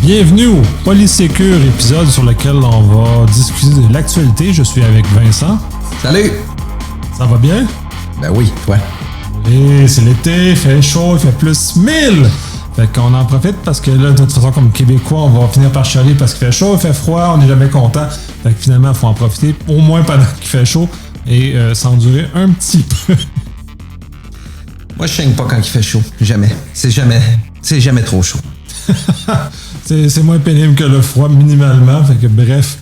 Bienvenue au Polysécure, épisode sur lequel on va discuter de l'actualité. Je suis avec Vincent. Salut! Ça va bien? Ben oui, toi. Oui, c'est l'été, il fait chaud, il fait plus 1000! Fait qu'on en profite parce que là, de toute façon, comme Québécois, on va finir par chialer parce qu'il fait chaud, il fait froid, on n'est jamais content. Fait que finalement, il faut en profiter au moins pendant qu'il fait chaud et s'endurer un petit peu. Moi, je saigne pas quand il fait chaud. Jamais. C'est jamais trop chaud. C'est moins pénible que le froid, minimalement. Fait que bref.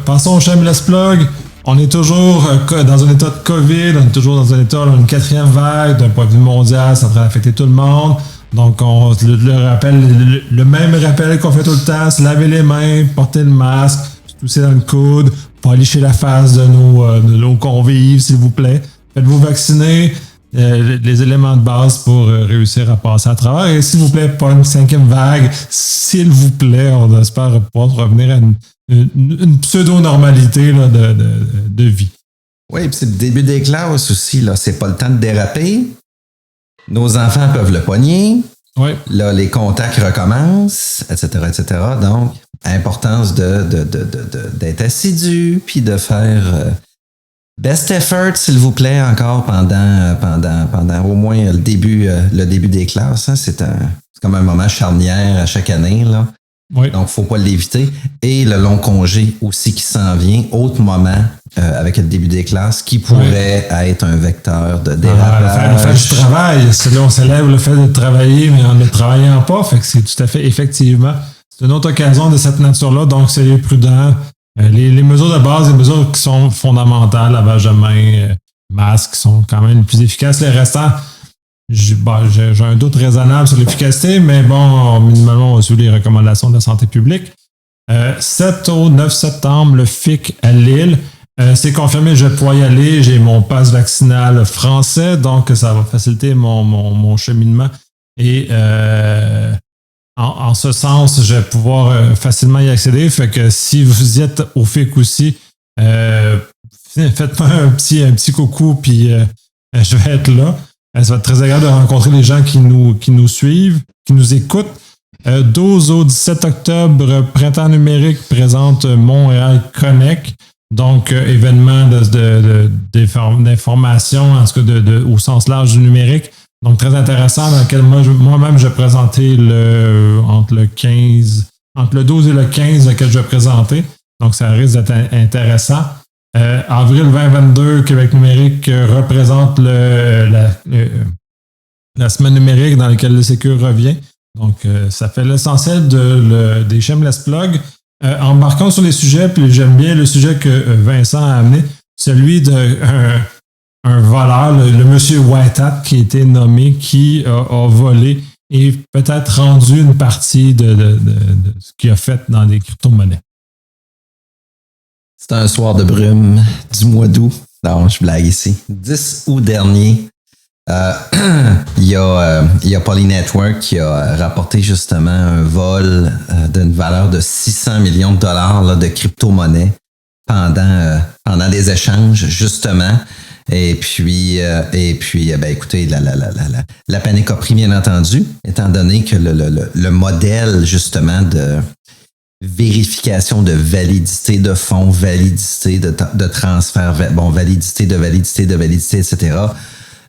Passons au Shameless Plug. On est toujours dans un état de COVID. On est toujours dans un état d'une quatrième vague. D'un point de vue mondial, ça devrait affecter tout le monde. Donc, on le rappelle, le même rappel qu'on fait tout le temps, se laver les mains, porter le masque, se tousser dans le coude, pas licher la face de nos convives, s'il vous plaît. Faites-vous vacciner. Les éléments de base pour réussir à passer à travers. Et s'il vous plaît, pas une cinquième vague. S'il vous plaît, on espère pouvoir revenir à une pseudo-normalité là, de vie. Oui, puis c'est le début des classes aussi. Là. C'est pas le temps de déraper. Nos enfants peuvent le poigner. Oui. Là, les contacts recommencent, etc., etc. Donc, importance d'être assidu, puis de faire... best effort, s'il vous plaît, encore pendant au moins le début des classes. Hein. C'est comme un moment charnière à chaque année. Là. Oui. Donc, faut pas l'éviter. Et le long congé aussi qui s'en vient, autre moment avec le début des classes, qui pourrait être un vecteur de dérapage. Le fait du travail. Là, on célèbre le fait de travailler, mais en ne travaillant pas. Fait que c'est tout à fait, effectivement, c'est une autre occasion de cette nature-là. Donc, soyez prudents. Les mesures de base, les mesures qui sont fondamentales, lavage de main, masque, qui sont quand même les plus efficaces. Les restants, j'ai un doute raisonnable sur l'efficacité, mais bon, minimalement, on suit les recommandations de la santé publique. 7 au 9 septembre, le FIC à Lille. C'est confirmé, je vais pouvoir y aller. J'ai mon passe vaccinal français, donc ça va faciliter mon cheminement. Et en ce sens, je vais pouvoir facilement y accéder. Fait que si vous y êtes au FIC aussi, faites-moi un petit coucou, puis je vais être là. Ça va être très agréable de rencontrer les gens qui nous suivent, qui nous écoutent. 12 au 17 octobre, Printemps numérique présente Montréal Connect. Donc, événement d'information, en tout cas au sens large du numérique. Donc, très intéressant, dans lequel moi-même, je vais présenter entre le 12 et le 15, lequel je vais présenter. Donc, ça risque d'être intéressant. Avril 2022, Québec numérique représente la semaine numérique dans laquelle le Sécure revient. Donc, ça fait l'essentiel des Shameless Plug. Embarquons sur les sujets, puis j'aime bien le sujet que Vincent a amené, celui d'un voleur, le monsieur White Hat qui a été nommé, qui a volé et peut-être rendu une partie de ce qu'il a fait dans des crypto-monnaies. C'est un soir de brume du mois d'août. Non, je blague ici. 10 août dernier, il y a Polynetwork qui a rapporté justement un vol d'une valeur de 600 millions de dollars là, de crypto-monnaies pendant des échanges, justement. Et puis, écoutez, la panique a pris, bien entendu, étant donné que le modèle, justement, de vérification de validité de fonds, validité de transfert, validité, etc.,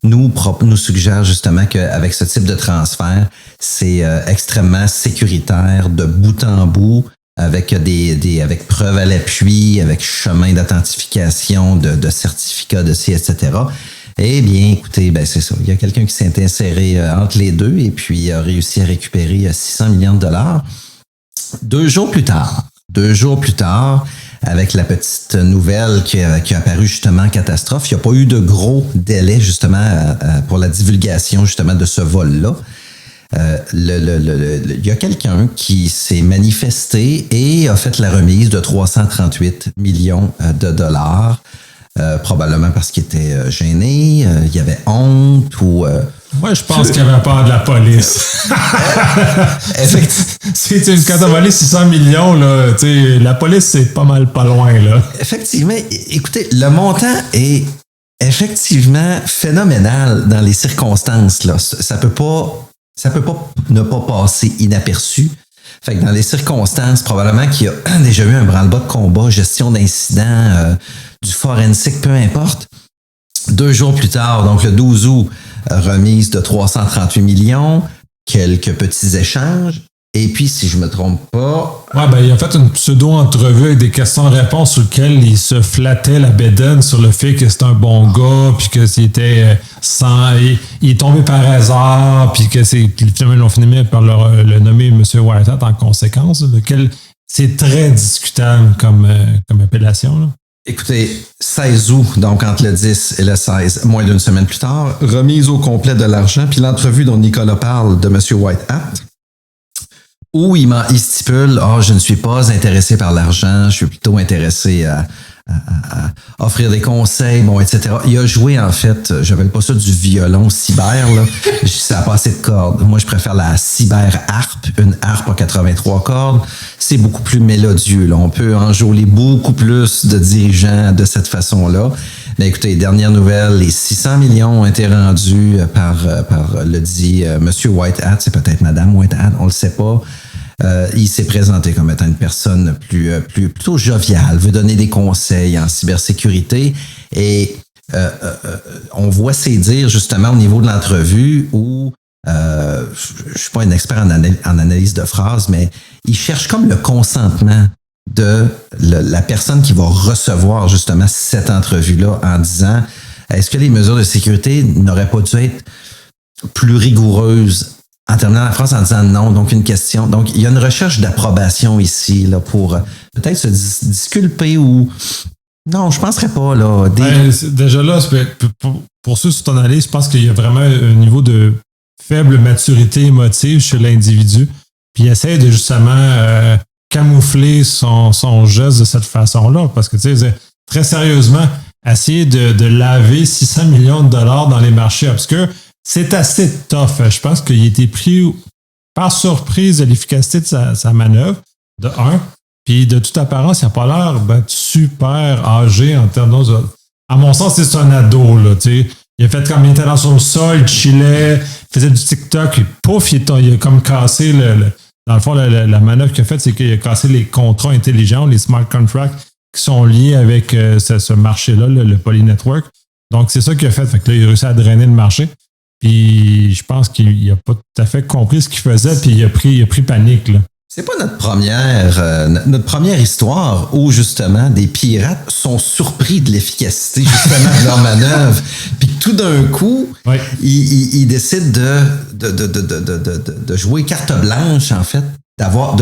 nous suggère justement qu'avec ce type de transfert, c'est extrêmement sécuritaire de bout en bout, avec avec preuve à l'appui, avec chemin d'authentification, de certificat de ci, etc. Eh bien, écoutez, c'est ça. Il y a quelqu'un qui s'est inséré entre les deux et puis a réussi à récupérer 600 millions de dollars. 2 jours plus tard, avec la petite nouvelle qui a apparu justement en catastrophe, il n'y a pas eu de gros délai justement pour la divulgation justement de ce vol-là. Il y a quelqu'un qui s'est manifesté et a fait la remise de 338 millions de dollars, probablement parce qu'il était gêné, il y avait honte ou... Moi, je pense qu'il y avait peur de la police. Effectivement. Quand t'as volé 600 millions, là, la police, c'est pas loin. Là. Effectivement. Écoutez, le montant est effectivement phénoménal dans les circonstances. Là. Ça peut pas ne pas passer inaperçu. Fait que dans les circonstances, probablement qu'il y a déjà eu un branle-bas de combat, gestion d'incidents, du forensique, peu importe. 2 jours plus tard, donc le 12 août, remise de 338 millions, quelques petits échanges. Et puis, si je me trompe pas... Ouais, ben, il a fait une pseudo-entrevue avec des questions-réponses sur lesquelles il se flattait la bédaine sur le fait que c'était un bon gars, puis que c'était il est tombé par hasard, puis que finalement, ils l'ont fini par le nommer M. Whitehead en conséquence, lequel c'est très discutable comme appellation, là. Écoutez, 16 août, donc entre le 10 et le 16, moins d'une semaine plus tard, remise au complet de l'argent, puis l'entrevue dont Nicolas parle de M. Whitehead, où il stipule « je ne suis pas intéressé par l'argent, je suis plutôt intéressé à offrir des conseils, bon, etc. » Il a joué, en fait, j'appelle pas ça du violon cyber, là. Ça a pas assez de cordes. Moi, je préfère la cyber-harpe, une harpe à 83 cordes. C'est beaucoup plus mélodieux, là. On peut enjôler beaucoup plus de dirigeants de cette façon-là. Mais écoutez, dernière nouvelle, les 600 millions ont été rendus par le dit Monsieur Whitehead, c'est peut-être Madame Whitehead, on le sait pas. Il s'est présenté comme étant une personne plutôt joviale, veut donner des conseils en cybersécurité et on voit ses dires justement au niveau de l'entrevue où je suis pas un expert en analyse de phrases, mais il cherche comme le consentement de la personne qui va recevoir justement cette entrevue-là en disant est-ce que les mesures de sécurité n'auraient pas dû être plus rigoureuses en terminant la phrase en disant non, donc une question. Donc, il y a une recherche d'approbation ici là, pour peut-être se disculper ou non, je ne penserais pas. Là, déjà là, pour ceux sur ton analyse, je pense qu'il y a vraiment un niveau de faible maturité émotive chez l'individu. Puis il essaie de justement camoufler son geste de cette façon-là. Parce que, tu sais, très sérieusement, essayer de laver 600 millions de dollars dans les marchés obscurs, c'est assez tough. Je pense qu'il a été pris par surprise de l'efficacité de sa manœuvre, de un. Puis de toute apparence, il n'a pas l'air super âgé en termes de... À mon sens, c'est un ado, là, tu sais. Il a fait comme il était là sur le sol, il chillait, il faisait du TikTok, et pouf, il a comme cassé dans le fond, la manœuvre qu'il a faite, c'est qu'il a cassé les contrats intelligents, les smart contracts qui sont liés avec ce marché-là, le Poly Network. Donc, c'est ça qu'il a fait. Fait que là, il a réussi à drainer le marché. Puis, je pense qu'il n'a pas tout à fait compris ce qu'il faisait, puis il a pris panique, là. C'est pas notre première histoire où, justement, des pirates sont surpris de l'efficacité, justement, de leur manœuvre. Puis tout d'un coup, oui, ils décident de jouer carte blanche, en fait, d'avoir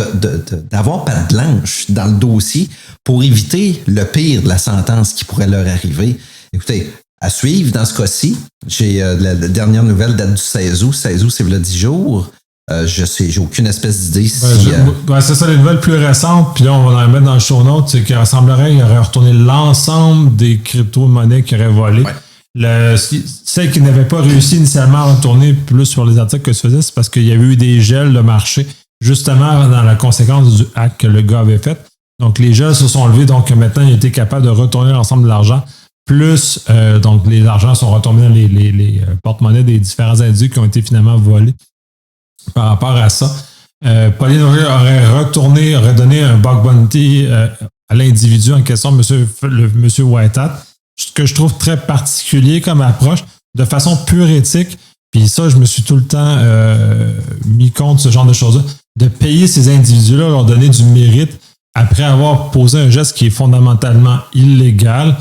patte blanche dans le dossier pour éviter le pire de la sentence qui pourrait leur arriver. Écoutez, à suivre dans ce cas-ci, j'ai la dernière nouvelle date du 16 août. 16 août, c'est là 10 jours. J'ai aucune espèce d'idée si... c'est ça, les nouvelles plus récentes, puis là, on va en mettre dans le show notes, c'est qu'il ressemblerait qu'il aurait retourné l'ensemble des crypto-monnaies qu'il aurait volées. Ouais. Celles qui n'avaient pas réussi initialement à retourner plus sur les articles que se faisait, c'est parce qu'il y avait eu des gels de marché, justement dans la conséquence du hack que le gars avait fait. Donc, les gels se sont levés, donc maintenant, il a été capable de retourner l'ensemble de l'argent. Plus, donc, les argents sont retombés dans les porte-monnaies des différents individus qui ont été finalement volés. Par rapport à ça, Pauline aurait donné un bug bounty à l'individu en question, monsieur Whitehead, ce que je trouve très particulier comme approche, de façon pure éthique. Puis ça, je me suis tout le temps mis contre ce genre de choses-là, de payer ces individus-là, leur donner du mérite après avoir posé un geste qui est fondamentalement illégal.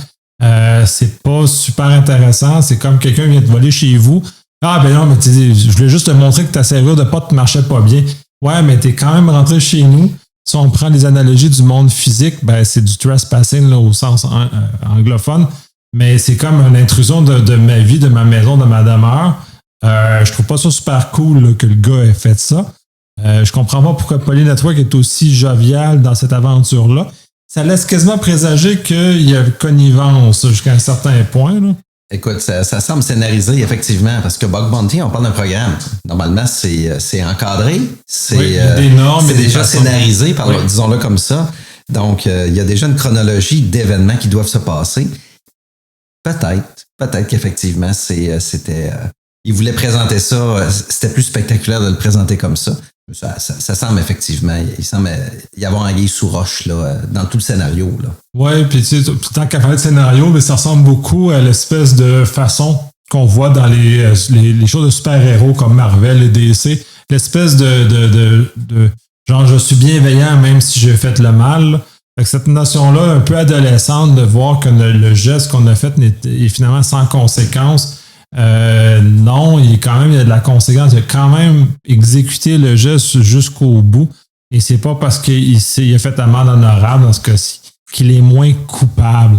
C'est pas super intéressant. C'est comme quelqu'un vient te voler chez vous. Ah, ben non, mais je voulais juste te montrer que ta serrure de pote ne marchait pas bien. Ouais, mais t'es quand même rentré chez nous. Si on prend les analogies du monde physique, ben c'est du trespassing là, au sens anglophone. Mais c'est comme une intrusion de ma vie, de ma maison, de ma demeure. Je trouve pas ça super cool là, que le gars ait fait ça. Je comprends pas pourquoi Poly Network est aussi jovial dans cette aventure-là. Ça laisse quasiment présager qu'il y a connivence jusqu'à un certain point, là. Écoute, ça semble scénarisé, effectivement, parce que Bug Bounty, on parle d'un programme. Normalement, c'est encadré, c'est des normes, c'est déjà scénarisé, disons-le comme ça. Donc, il y a déjà une chronologie d'événements qui doivent se passer. Peut-être qu'effectivement, c'était... il voulait présenter ça, c'était plus spectaculaire de le présenter comme ça. Ça semble effectivement, il semble y avoir anguille sous roche là, dans tout le scénario. Oui, puis tu sais, tant qu'à parler de scénario, mais ça ressemble beaucoup à l'espèce de façon qu'on voit dans les choses de super-héros comme Marvel et DC. L'espèce de genre, je suis bienveillant même si j'ai fait le mal. Fait que cette notion-là, un peu adolescente, de voir que le geste qu'on a fait est finalement sans conséquence. Non, il y a de la conséquence. Il a quand même exécuté le geste jusqu'au bout. Et c'est pas parce qu'il a fait amende honorable dans ce cas-ci qu'il est moins coupable.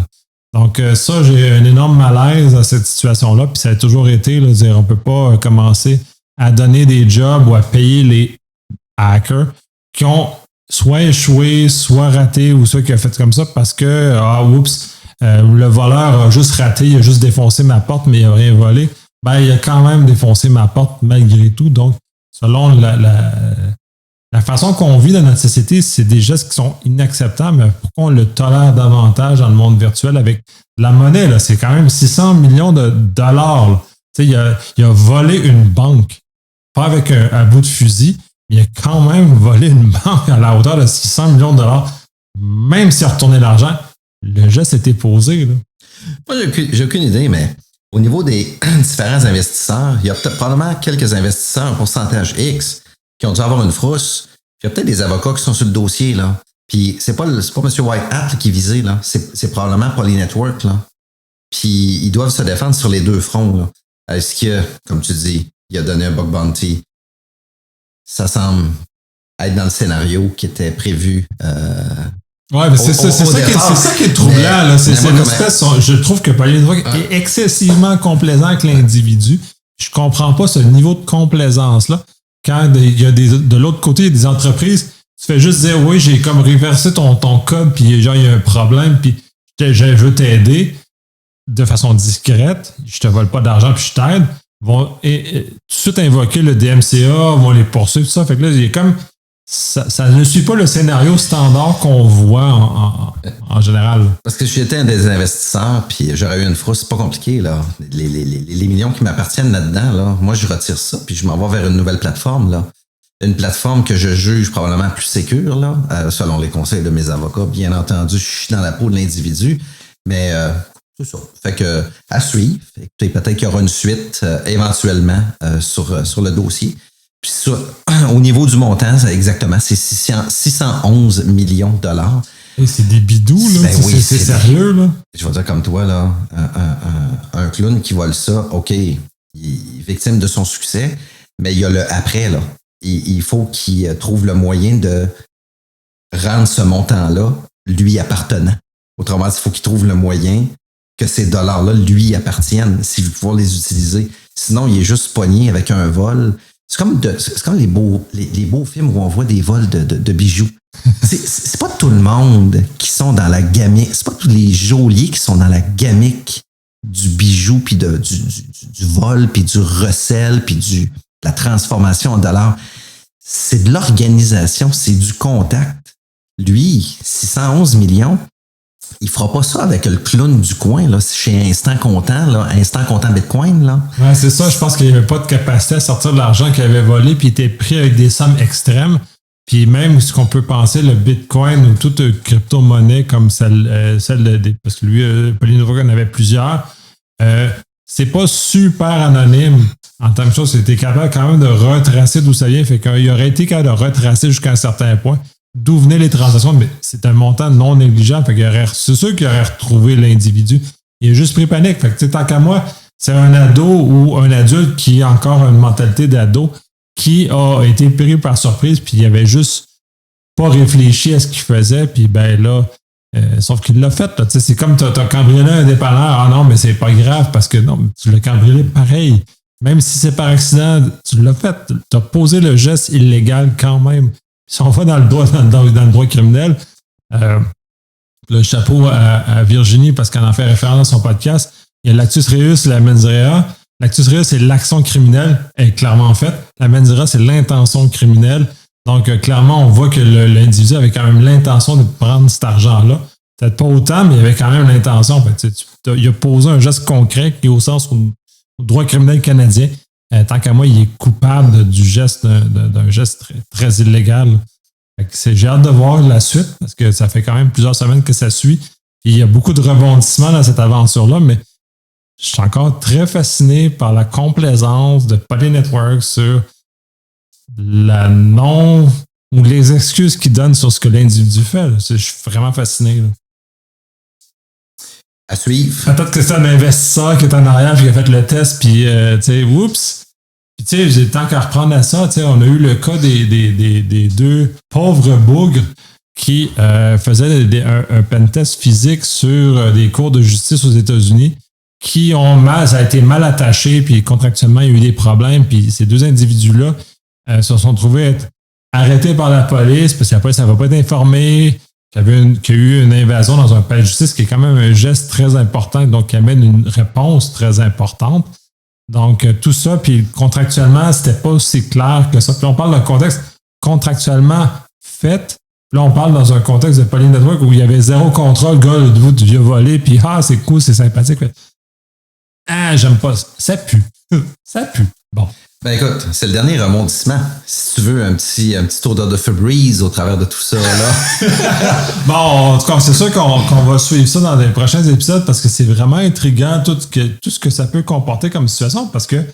Donc ça, j'ai un énorme malaise dans cette situation-là. Puis ça a toujours été, là, dire, on peut pas commencer à donner des jobs ou à payer les hackers qui ont soit échoué, soit raté, ou soit qui a fait comme ça parce que, le voleur a juste raté, il a juste défoncé ma porte, mais il n'a rien volé. Ben, il a quand même défoncé ma porte malgré tout. Donc, selon la façon qu'on vit dans notre société, c'est des gestes qui sont inacceptables. Mais pourquoi on le tolère davantage dans le monde virtuel avec la monnaie? Là, c'est quand même 600 millions de dollars. Tu sais, il a volé une banque. Pas avec un bout de fusil, mais il a quand même volé une banque à la hauteur de 600 millions de dollars. Même s'il a retourné l'argent, le geste était posé. Là. Moi, j'ai aucune idée, mais au niveau des différents investisseurs, il y a peut-être probablement quelques investisseurs, un pourcentage X, qui ont dû avoir une frousse. Puis il y a peut-être des avocats qui sont sur le dossier, là. Puis c'est pas M. White Hat là, qui est visé, là. C'est probablement Polynetwork, là. Puis ils doivent se défendre sur les deux fronts, là. Est-ce que, comme tu dis, il a donné un bug bounty? Ça semble être dans le scénario qui était prévu. Ouais, mais c'est ça qui est troublant. Là. C'est une espèce, je trouve que Polynetwork est excessivement complaisant avec l'individu. Je comprends pas ce niveau de complaisance-là. Quand il y a de l'autre côté, il y a des entreprises, tu fais juste dire, oui, j'ai comme reversé ton code, puis genre, il y a un problème, puis je veux t'aider de façon discrète, je te vole pas d'argent, puis je t'aide. Vont tout de suite invoquer le DMCA, vont les poursuivre, tout ça. Fait que là, il y a comme ça ne suit pas le scénario standard qu'on voit en général. Parce que j'étais un des investisseurs, puis j'aurais eu une frousse, c'est pas compliqué, là. Les millions qui m'appartiennent là-dedans, là, moi, je retire ça, puis je m'en vais vers une nouvelle plateforme, là. Une plateforme que je juge probablement plus sécure, là, selon les conseils de mes avocats. Bien entendu, je suis dans la peau de l'individu, mais c'est ça. Fait que, à suivre. Écoutez, peut-être qu'il y aura une suite éventuellement sur le dossier. Puis ça, au niveau du montant, c'est exactement, c'est 611 millions de dollars. Et c'est des bidous, là. Ben oui, c'est sérieux, là. Je vais dire comme toi, là, un clown qui vole ça, OK, il est victime de son succès, mais il y a le après, là. Il faut qu'il trouve le moyen de rendre ce montant-là lui appartenant. Autrement dit, il faut qu'il trouve le moyen que ces dollars-là lui appartiennent s'il veut pouvoir les utiliser. Sinon, il est juste pogné avec un vol. C'est comme les beaux films où on voit des vols de bijoux. C'est pas tout le monde qui sont dans la gamique. C'est pas tous les geôliers qui sont dans la gamique du bijou, puis du vol, puis du recel, puis de la transformation en dollars. C'est de l'organisation, c'est du contact. Lui, 611 millions, il fera pas ça avec le clown du coin, là, chez Instant Comptant, là, Instant Comptant Bitcoin, là. Ouais, c'est ça. Je pense qu'il n'y avait pas de capacité à sortir de l'argent qu'il avait volé, puis il était pris avec des sommes extrêmes. Puis même ce qu'on peut penser, le Bitcoin ou toute crypto-monnaie comme celle parce que lui, Polynetwork en avait plusieurs, c'est pas super anonyme en tant que chose. C'était capable quand même de retracer d'où ça vient. Fait qu'il aurait été capable de retracer jusqu'à un certain point d'où venaient les transactions, mais c'est un montant non négligeable. Fait qu'il c'est sûr qu'il aurait retrouvé l'individu. Il a juste pris panique. Fait que, tant qu'à moi, c'est un ado ou un adulte qui a encore une mentalité d'ado qui a été pris par surprise, puis il avait juste pas réfléchi à ce qu'il faisait, puis ben là, sauf qu'il l'a fait. Là, c'est comme t'as cambriolé un dépanneur. Ah non, mais c'est pas grave parce que non, tu l'as cambriolé pareil. Même si c'est par accident, tu l'as fait. Tu as posé le geste illégal quand même. Si on va dans le droit criminel, le chapeau à Virginie, parce qu'elle en fait référence dans son podcast, il y a l'actus reus et la mens rea. L'actus reus, c'est l'action criminelle, elle est clairement faite. La mens rea, c'est l'intention criminelle. Donc, clairement, on voit que l'individu avait quand même l'intention de prendre cet argent-là. Peut-être pas autant, mais il avait quand même l'intention. Il a posé un geste concret qui est au sens au droit criminel canadien. tant qu'à moi, il est coupable du geste, d'un geste très, très illégal. J'ai hâte de voir la suite parce que ça fait quand même plusieurs semaines que ça suit. Et il y a beaucoup de rebondissements dans cette aventure-là, mais je suis encore très fasciné par la complaisance de Poly Network sur la non ou les excuses qu'il donne sur ce que l'individu fait. Je suis vraiment fasciné. Là. À suivre. Peut-être que c'est un investisseur qui est en arrière et qui a fait le test, puis tu sais, oups. Puis tu sais, j'ai le temps qu'à reprendre à ça. Tu sais, on a eu le cas des deux pauvres bougres qui faisaient un pentest physique sur des cours de justice aux États-Unis qui ça a été mal attaché, puis contractuellement, il y a eu des problèmes, puis ces deux individus-là se sont trouvés être arrêtés par la police parce qu'après, ça ne va pas être informé. Qu'il y a eu une invasion dans un palais de justice qui est quand même un geste très important, donc qui amène une réponse très importante. Donc, tout ça, puis contractuellement, c'était pas aussi clair que ça. Puis on parle d'un contexte contractuellement fait. Puis là, on parle dans un contexte de Poly Network où il y avait zéro contrôle, le gars, du volé, puis c'est cool, c'est sympathique. J'aime pas ça. Ça pue. Ça pue. Bon. Ben écoute, c'est le dernier rebondissement. Si tu veux un petit tour de Febreze au travers de tout ça, là. Bon, en tout cas, c'est sûr qu'on va suivre ça dans les prochains épisodes parce que c'est vraiment intriguant tout ce que ça peut comporter comme situation parce que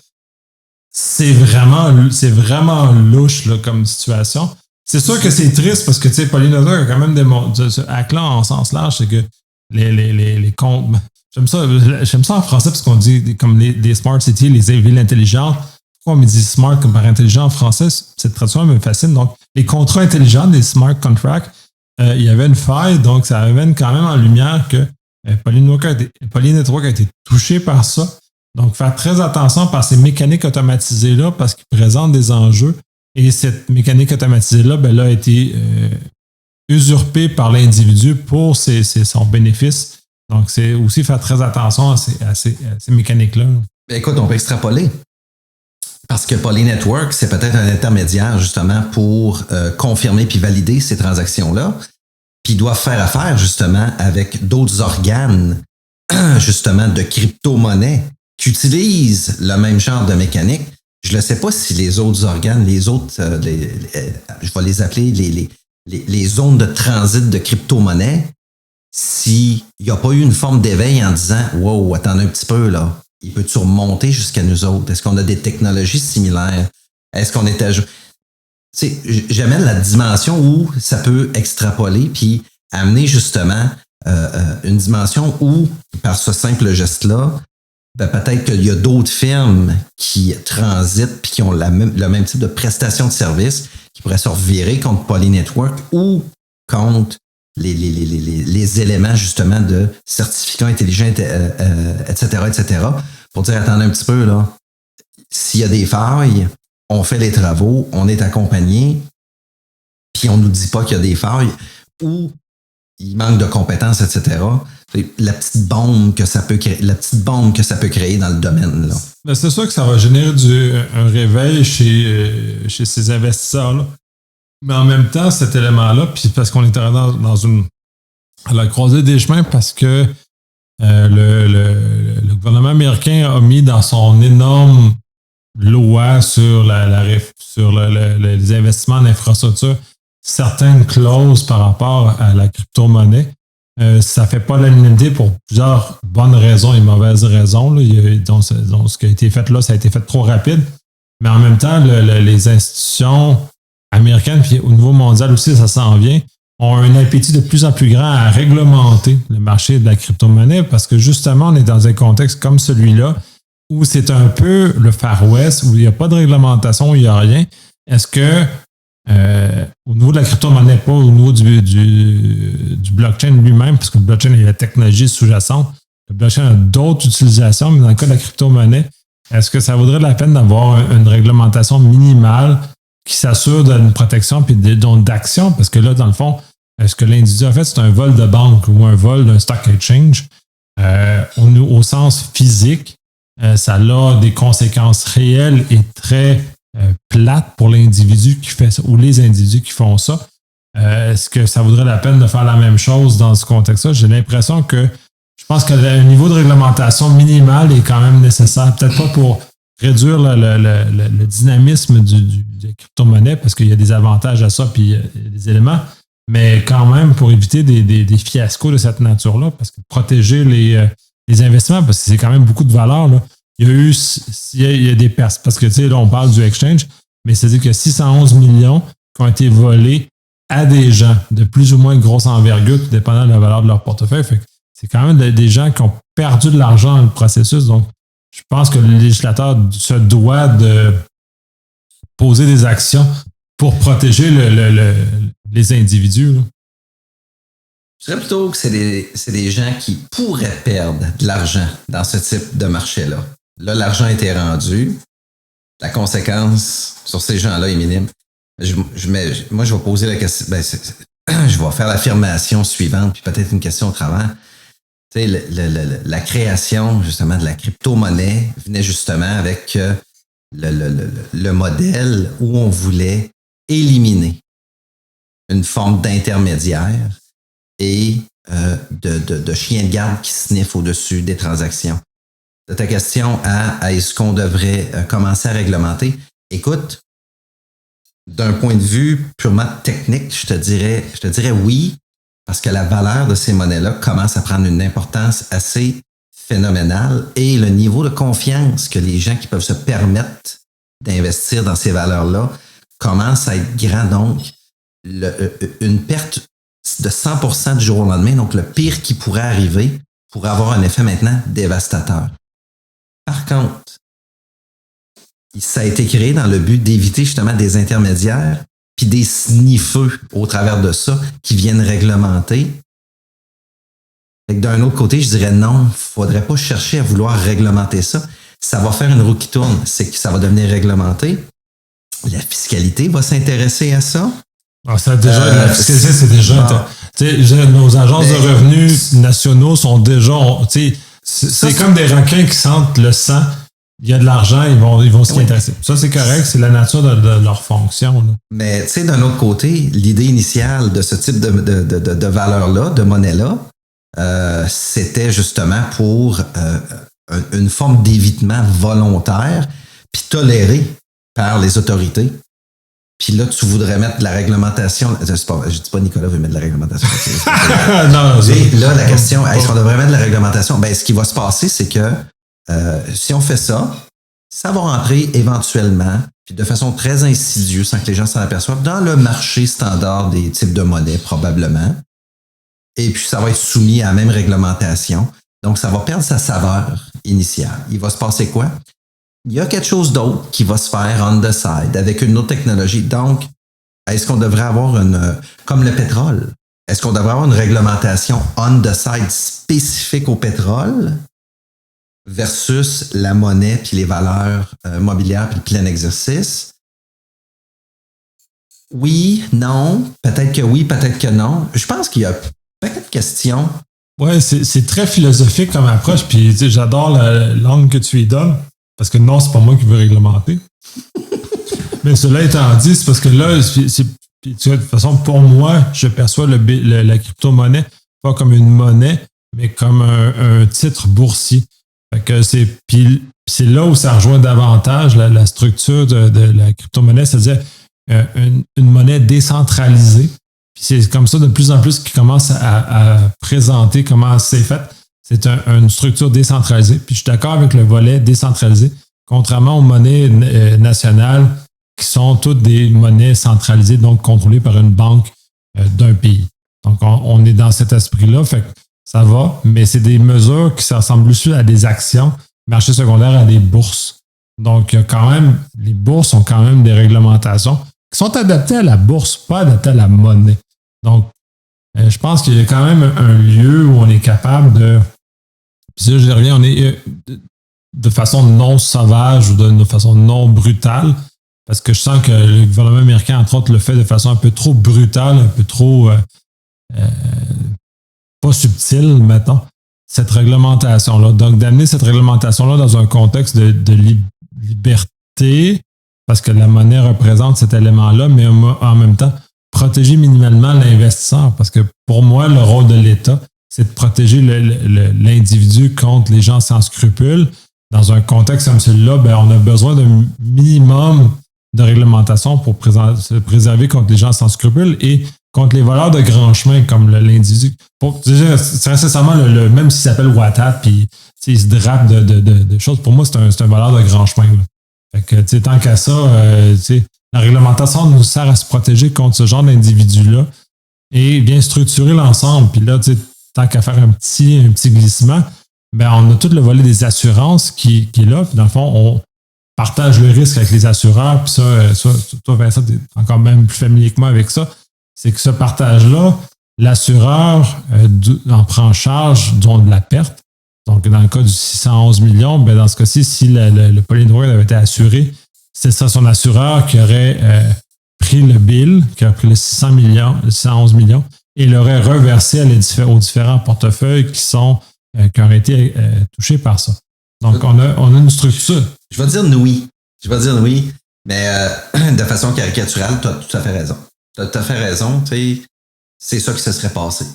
c'est vraiment louche là, comme situation. C'est sûr que c'est triste parce que, tu sais, Poly Network a quand même ce hack-là en sens large, c'est que les comptes. J'aime ça en français parce qu'on dit comme les smart cities, les villes intelligentes. Pourquoi on me dit smart comme par intelligent en français? Cette traduction me fascine. Donc, les contrats intelligents, les smart contracts, il y avait une faille, donc ça amène quand même en lumière que Poly Network a été touché par ça. Donc, faire très attention par ces mécaniques automatisées-là parce qu'ils présentent des enjeux. Et cette mécanique automatisée-là, a été usurpée par l'individu pour son bénéfice. Donc, c'est aussi faire très attention à ces mécaniques-là. Ben écoute, on peut extrapoler. Parce que Poly Network, c'est peut-être un intermédiaire justement pour confirmer puis valider ces transactions-là. Puis ils doivent faire affaire justement avec d'autres organes justement de crypto-monnaie qui utilisent le même genre de mécanique. Je ne sais pas si les autres organes, je vais les appeler les zones de transit de crypto-monnaie, s'il n'y a pas eu une forme d'éveil en disant « Wow, attends un petit peu là. Il peut-tu remonter jusqu'à nous autres? Est-ce qu'on a des technologies similaires? Est-ce qu'on est à jour? » Tu sais, j'amène la dimension où ça peut extrapoler puis amener justement une dimension où, par ce simple geste-là, peut-être qu'il y a d'autres firmes qui transitent puis qui ont le même type de prestation de service qui pourraient se revirer contre Poly Network ou contre les éléments justement de certificats intelligents, etc., pour dire, attendez un petit peu, là, s'il y a des failles, on fait les travaux, on est accompagné, puis on ne nous dit pas qu'il y a des failles, ou il manque de compétences, etc. La petite bombe que ça peut créer dans le domaine, là. Mais c'est sûr que ça va générer un réveil chez ces investisseurs-là. Mais en même temps, cet élément-là, puis parce qu'on est à la croisée des chemins, parce que le gouvernement américain a mis dans son énorme loi sur les investissements en infrastructure certaines clauses par rapport à la crypto-monnaie. Ça ne fait pas l'unanimité pour plusieurs bonnes raisons et mauvaises raisons. Là. Donc, ce qui a été fait là, ça a été fait trop rapide. Mais en même temps, les institutions américaines, puis au niveau mondial aussi, ça s'en vient, ont un appétit de plus en plus grand à réglementer le marché de la crypto-monnaie parce que justement, on est dans un contexte comme celui-là où c'est un peu le Far West, où il n'y a pas de réglementation, où il n'y a rien. Est-ce que au niveau de la crypto-monnaie, pas au niveau du blockchain lui-même, parce que le blockchain est la technologie sous-jacente, le blockchain a d'autres utilisations, mais dans le cas de la crypto-monnaie, est-ce que ça vaudrait la peine d'avoir une réglementation minimale qui s'assure d'une protection et d'action? Parce que là, dans le fond, ce que l'individu a fait, c'est un vol de banque ou un vol d'un stock exchange. Au sens physique, ça a des conséquences réelles et très plates pour l'individu qui fait ça ou les individus qui font ça. Est-ce que ça vaudrait la peine de faire la même chose dans ce contexte-là? J'ai l'impression que je pense que le niveau de réglementation minimal est quand même nécessaire. Peut-être pas pour réduire le dynamisme des crypto-monnaies parce qu'il y a des avantages à ça puis il y a des éléments, mais quand même pour éviter des fiascos de cette nature-là, parce que protéger les investissements, parce que c'est quand même beaucoup de valeur, là. Il y a des pertes, parce que tu sais, là, on parle du exchange, mais c'est-à-dire que 611 millions qui ont été volés à des gens de plus ou moins grosse envergure, tout dépendant de la valeur de leur portefeuille. Fait que c'est quand même des gens qui ont perdu de l'argent dans le processus. Donc, je pense que le législateur se doit de poser des actions pour protéger les individus, là. Je dirais plutôt que c'est des gens qui pourraient perdre de l'argent dans ce type de marché-là. Là, l'argent a été rendu. La conséquence sur ces gens-là est minime. Moi, je vais poser la question. Je vais faire l'affirmation suivante, puis peut-être une question au travers. Tu sais, la création, justement, de la crypto-monnaie venait justement avec le modèle où on voulait éliminer une forme d'intermédiaire et de chien de garde qui sniffe au-dessus des transactions. De ta question à est-ce qu'on devrait commencer à réglementer? Écoute, d'un point de vue purement technique, je te dirais oui, parce que la valeur de ces monnaies-là commence à prendre une importance assez phénoménale et le niveau de confiance que les gens qui peuvent se permettre d'investir dans ces valeurs-là commence à être grand. Donc, une perte de 100% du jour au lendemain, donc le pire qui pourrait arriver, pourrait avoir un effet maintenant dévastateur. Par contre, ça a été créé dans le but d'éviter justement des intermédiaires puis des sniffeux au travers de ça qui viennent réglementer. Fait que d'un autre côté, je dirais non, il ne faudrait pas chercher à vouloir réglementer ça. Ça va faire une roue qui tourne, c'est que ça va devenir réglementé. La fiscalité va s'intéresser à ça. Ah, ça déjà, la fiscalité, c'est déjà... Nos agences de revenus nationaux sont déjà... C'est comme des requins qui sentent le sang. Il y a de l'argent, ils vont s'y intéresser. Ça, c'est correct, c'est la nature de leur fonction, là. Mais, tu sais, d'un autre côté, l'idée initiale de ce type de valeur-là, de monnaie-là, c'était justement pour une forme d'évitement volontaire, puis toléré par les autorités. Puis là, tu voudrais mettre de la réglementation. Je dis pas Nicolas veut mettre de la réglementation. Non, là, la question, est-ce qu'on devrait mettre de la réglementation? Ben, ce qui va se passer, c'est que si on fait ça, ça va rentrer éventuellement, puis de façon très insidieuse, sans que les gens s'en aperçoivent, dans le marché standard des types de monnaies, probablement. Et puis, ça va être soumis à la même réglementation. Donc, ça va perdre sa saveur initiale. Il va se passer quoi? Il y a quelque chose d'autre qui va se faire on the side avec une autre technologie. Donc, est-ce qu'on devrait avoir comme le pétrole, est-ce qu'on devrait avoir une réglementation on the side spécifique au pétrole versus la monnaie puis les valeurs mobilières puis le plein exercice? Oui, non, peut-être que oui, peut-être que non. Je pense qu'il y a peut-être question. Ouais, c'est très philosophique comme approche, puis j'adore l'angle que tu y donnes. Parce que non, c'est pas moi qui veux réglementer. Mais cela étant dit, c'est parce que là, de toute façon, pour moi, je perçois la crypto-monnaie pas comme une monnaie, mais comme un titre boursier. Fait que c'est là où ça rejoint davantage la structure de la crypto-monnaie, c'est-à-dire une monnaie décentralisée. Puis c'est comme ça de plus en plus qu'ils commencent à présenter comment c'est fait. C'est une structure décentralisée. Puis je suis d'accord avec le volet décentralisé, contrairement aux monnaies nationales qui sont toutes des monnaies centralisées, donc contrôlées par une banque d'un pays. Donc, on est dans cet esprit-là, fait que ça va, mais c'est des mesures qui ressemblent plus à des actions, marché secondaire à des bourses. Donc, il y a quand même, les bourses ont quand même des réglementations qui sont adaptées à la bourse, pas adaptées à la monnaie. Donc, je pense qu'il y a quand même un lieu où on est capable de... Puis là, je reviens, on est de façon non sauvage ou de façon non brutale, parce que je sens que le gouvernement américain, entre autres, le fait de façon un peu trop brutale, un peu trop pas subtile, mettons, cette réglementation-là. Donc, d'amener cette réglementation-là dans un contexte de liberté, parce que la monnaie représente cet élément-là, mais en même temps, protéger minimalement l'investisseur, parce que pour moi, le rôle de l'État, c'est de protéger l'individu contre les gens sans scrupules, dans un contexte comme celui-là, ben, on a besoin d'un minimum de réglementation pour se préserver contre les gens sans scrupules et contre les voleurs de grands chemins comme l'individu. C'est nécessairement même s'il s'appelle Wattad, puis il se drape de choses, pour moi, c'est un voleur de grands chemins. Là. Fait que, tant qu'à ça, la réglementation nous sert à se protéger contre ce genre d'individus-là et bien structurer l'ensemble. Puis là, tant qu'à faire un petit glissement, ben on a tout le volet des assurances qui est là. Puis dans le fond, on partage le risque avec les assureurs. Puis ça toi, Vincent, tu es encore même plus familier que moi avec ça. C'est que ce partage-là, l'assureur en prend charge de la perte. Donc, dans le cas du 611 millions, ben dans ce cas-ci, si le Polyneroid avait été assuré, ce serait son assureur qui aurait pris le bill, qui aurait pris le 611 millions, et l'aurait reversé aux différents portefeuilles qui auraient été touchés par ça. Donc, on a une structure. Je vais dire oui, mais de façon caricaturale, tu as tout à fait raison. Tu as tout à fait raison, c'est ça qui se serait passé.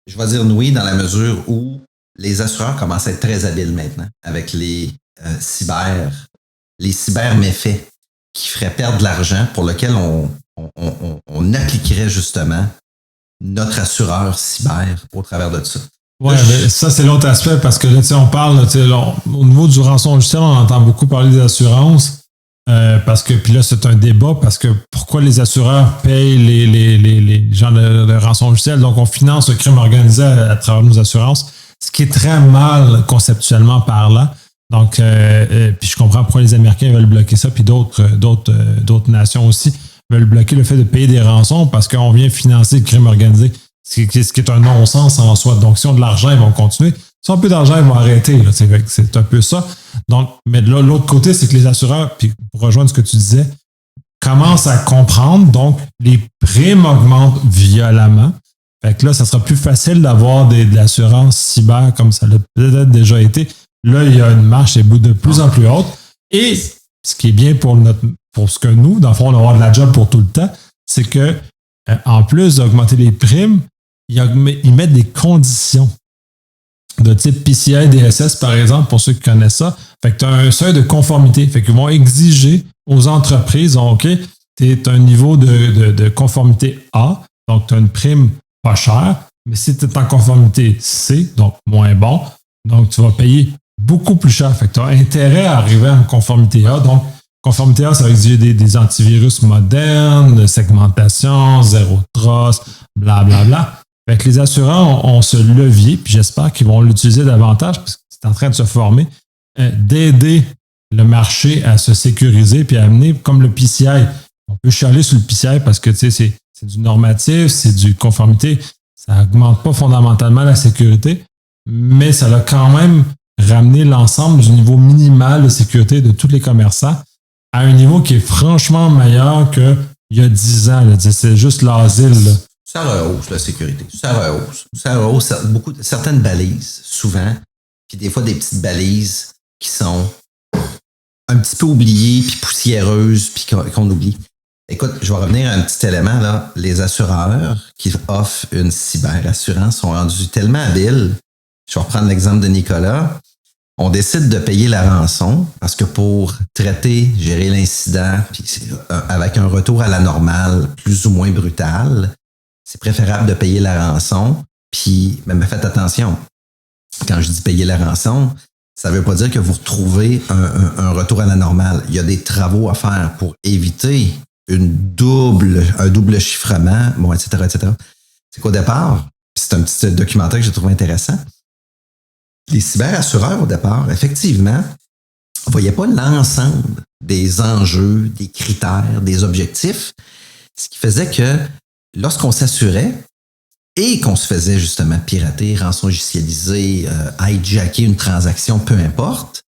Je vais dire oui dans la mesure où les assureurs commencent à être très habiles maintenant avec les cyber-méfaits qui feraient perdre de l'argent pour lequel on appliquerait justement notre assureur cyber au travers de ça. Oui, ça, c'est l'autre aspect parce que là, on parle, au niveau du rançon logiciel, on entend beaucoup parler des assurances parce que, puis là, c'est un débat parce que pourquoi les assureurs payent les gens de rançon logiciel? Donc, on finance le crime organisé à travers nos assurances, ce qui est très mal conceptuellement parlant. Donc, puis je comprends pourquoi les Américains veulent bloquer ça, puis d'autres nations aussi veulent bloquer le fait de payer des rançons parce qu'on vient financer le crime organisé. Ce qui est un non-sens en soi. Donc, si on a de l'argent, ils vont continuer. Si on a peu d'argent, ils vont arrêter. Là. C'est un peu ça. Donc, mais de l'autre côté, c'est que les assureurs, puis pour rejoindre ce que tu disais, commencent à comprendre. Donc, les primes augmentent violemment. Fait que là, ça sera plus facile d'avoir de l'assurance cyber comme ça l'a peut-être déjà été. Là, il y a une marche et de plus en plus haute. Et ce qui est bien pour ce que nous, dans le fond, on va avoir de la job pour tout le temps, c'est que en plus d'augmenter les primes, ils mettent des conditions de type PCI DSS, par exemple, pour ceux qui connaissent ça. Fait que tu as un seuil de conformité. Fait qu'ils vont exiger aux entreprises, OK, tu as un niveau de conformité A, donc tu as une prime pas chère, mais si tu es en conformité C, donc moins bon, donc tu vas payer beaucoup plus cher. Fait que tu as intérêt à arriver en conformité A. Donc, conformité A, ça va exiger des antivirus modernes, de segmentation, zéro trust, blablabla. Fait que les assureurs ont ce levier, puis j'espère qu'ils vont l'utiliser davantage, parce que c'est en train de se former, d'aider le marché à se sécuriser puis à amener, comme le PCI. On peut chialer sur le PCI parce que c'est du normatif, c'est du conformité. Ça n'augmente pas fondamentalement la sécurité, mais ça a quand même ramené l'ensemble du niveau minimal de sécurité de tous les commerçants à un niveau qui est franchement meilleur qu'il y a 10 ans. Là. C'est juste l'asile. Là. Ça rehausse la sécurité. Ça rehausse certaines balises, souvent, puis des fois des petites balises qui sont un petit peu oubliées, puis poussiéreuses, puis qu'on oublie. Écoute, je vais revenir à un petit élément. Là. Les assureurs qui offrent une cyberassurance sont rendus tellement habiles. Je vais reprendre l'exemple de Nicolas. On décide de payer la rançon parce que pour gérer l'incident puis avec un retour à la normale plus ou moins brutal, c'est préférable de payer la rançon. Puis, mais faites attention, quand je dis payer la rançon, ça ne veut pas dire que vous retrouvez un retour à la normale. Il y a des travaux à faire pour éviter un double chiffrement, bon, etc., etc. C'est qu'au départ, c'est un petit documentaire que j'ai trouvé intéressant. Les cyberassureurs, au départ, effectivement, ne voyaient pas l'ensemble des enjeux, des critères, des objectifs, ce qui faisait que lorsqu'on s'assurait et qu'on se faisait justement pirater, rançongicialiser, hijacker une transaction, peu importe,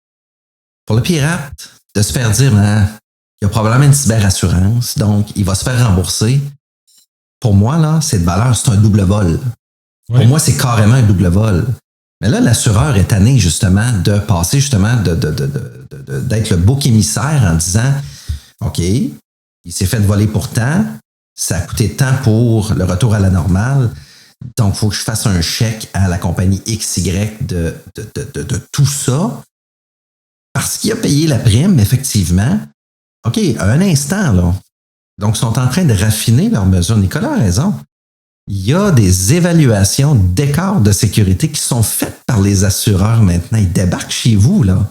pour le pirate, de se faire dire il y a probablement une cyberassurance, donc il va se faire rembourser. Pour moi, là, cette valeur, c'est un double vol. Oui. Pour moi, c'est carrément un double vol. Mais là, l'assureur est tanné justement de passer justement d'être le bouc émissaire en disant OK, il s'est fait voler pour tant, ça a coûté tant pour le retour à la normale, donc il faut que je fasse un chèque à la compagnie XY de tout ça. parce qu'il a payé la prime, effectivement. OK, un instant, là. Donc, ils sont en train de raffiner leurs mesures. Nicolas a raison. Il y a des évaluations d'écart de sécurité qui sont faites par les assureurs maintenant. Ils débarquent chez vous, là.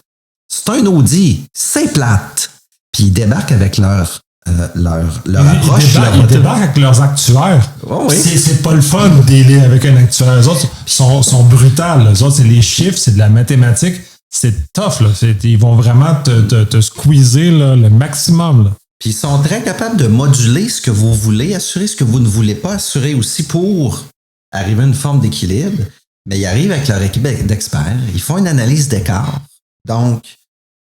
C'est un Audi, c'est plate. Puis ils débarquent avec leur approche. Ils débarquent avec leurs actuaires. Oh oui. C'est pas le fun de dealer avec un actuaire. Les autres sont brutales. Les autres, c'est les chiffres, c'est de la mathématique. C'est tough. Là. Ils vont vraiment te squeezer là, le maximum. Là. Puis ils sont très capables de moduler ce que vous voulez assurer, ce que vous ne voulez pas assurer aussi pour arriver à une forme d'équilibre. Mais ils arrivent avec leur équipe d'experts. Ils font une analyse d'écart. Donc,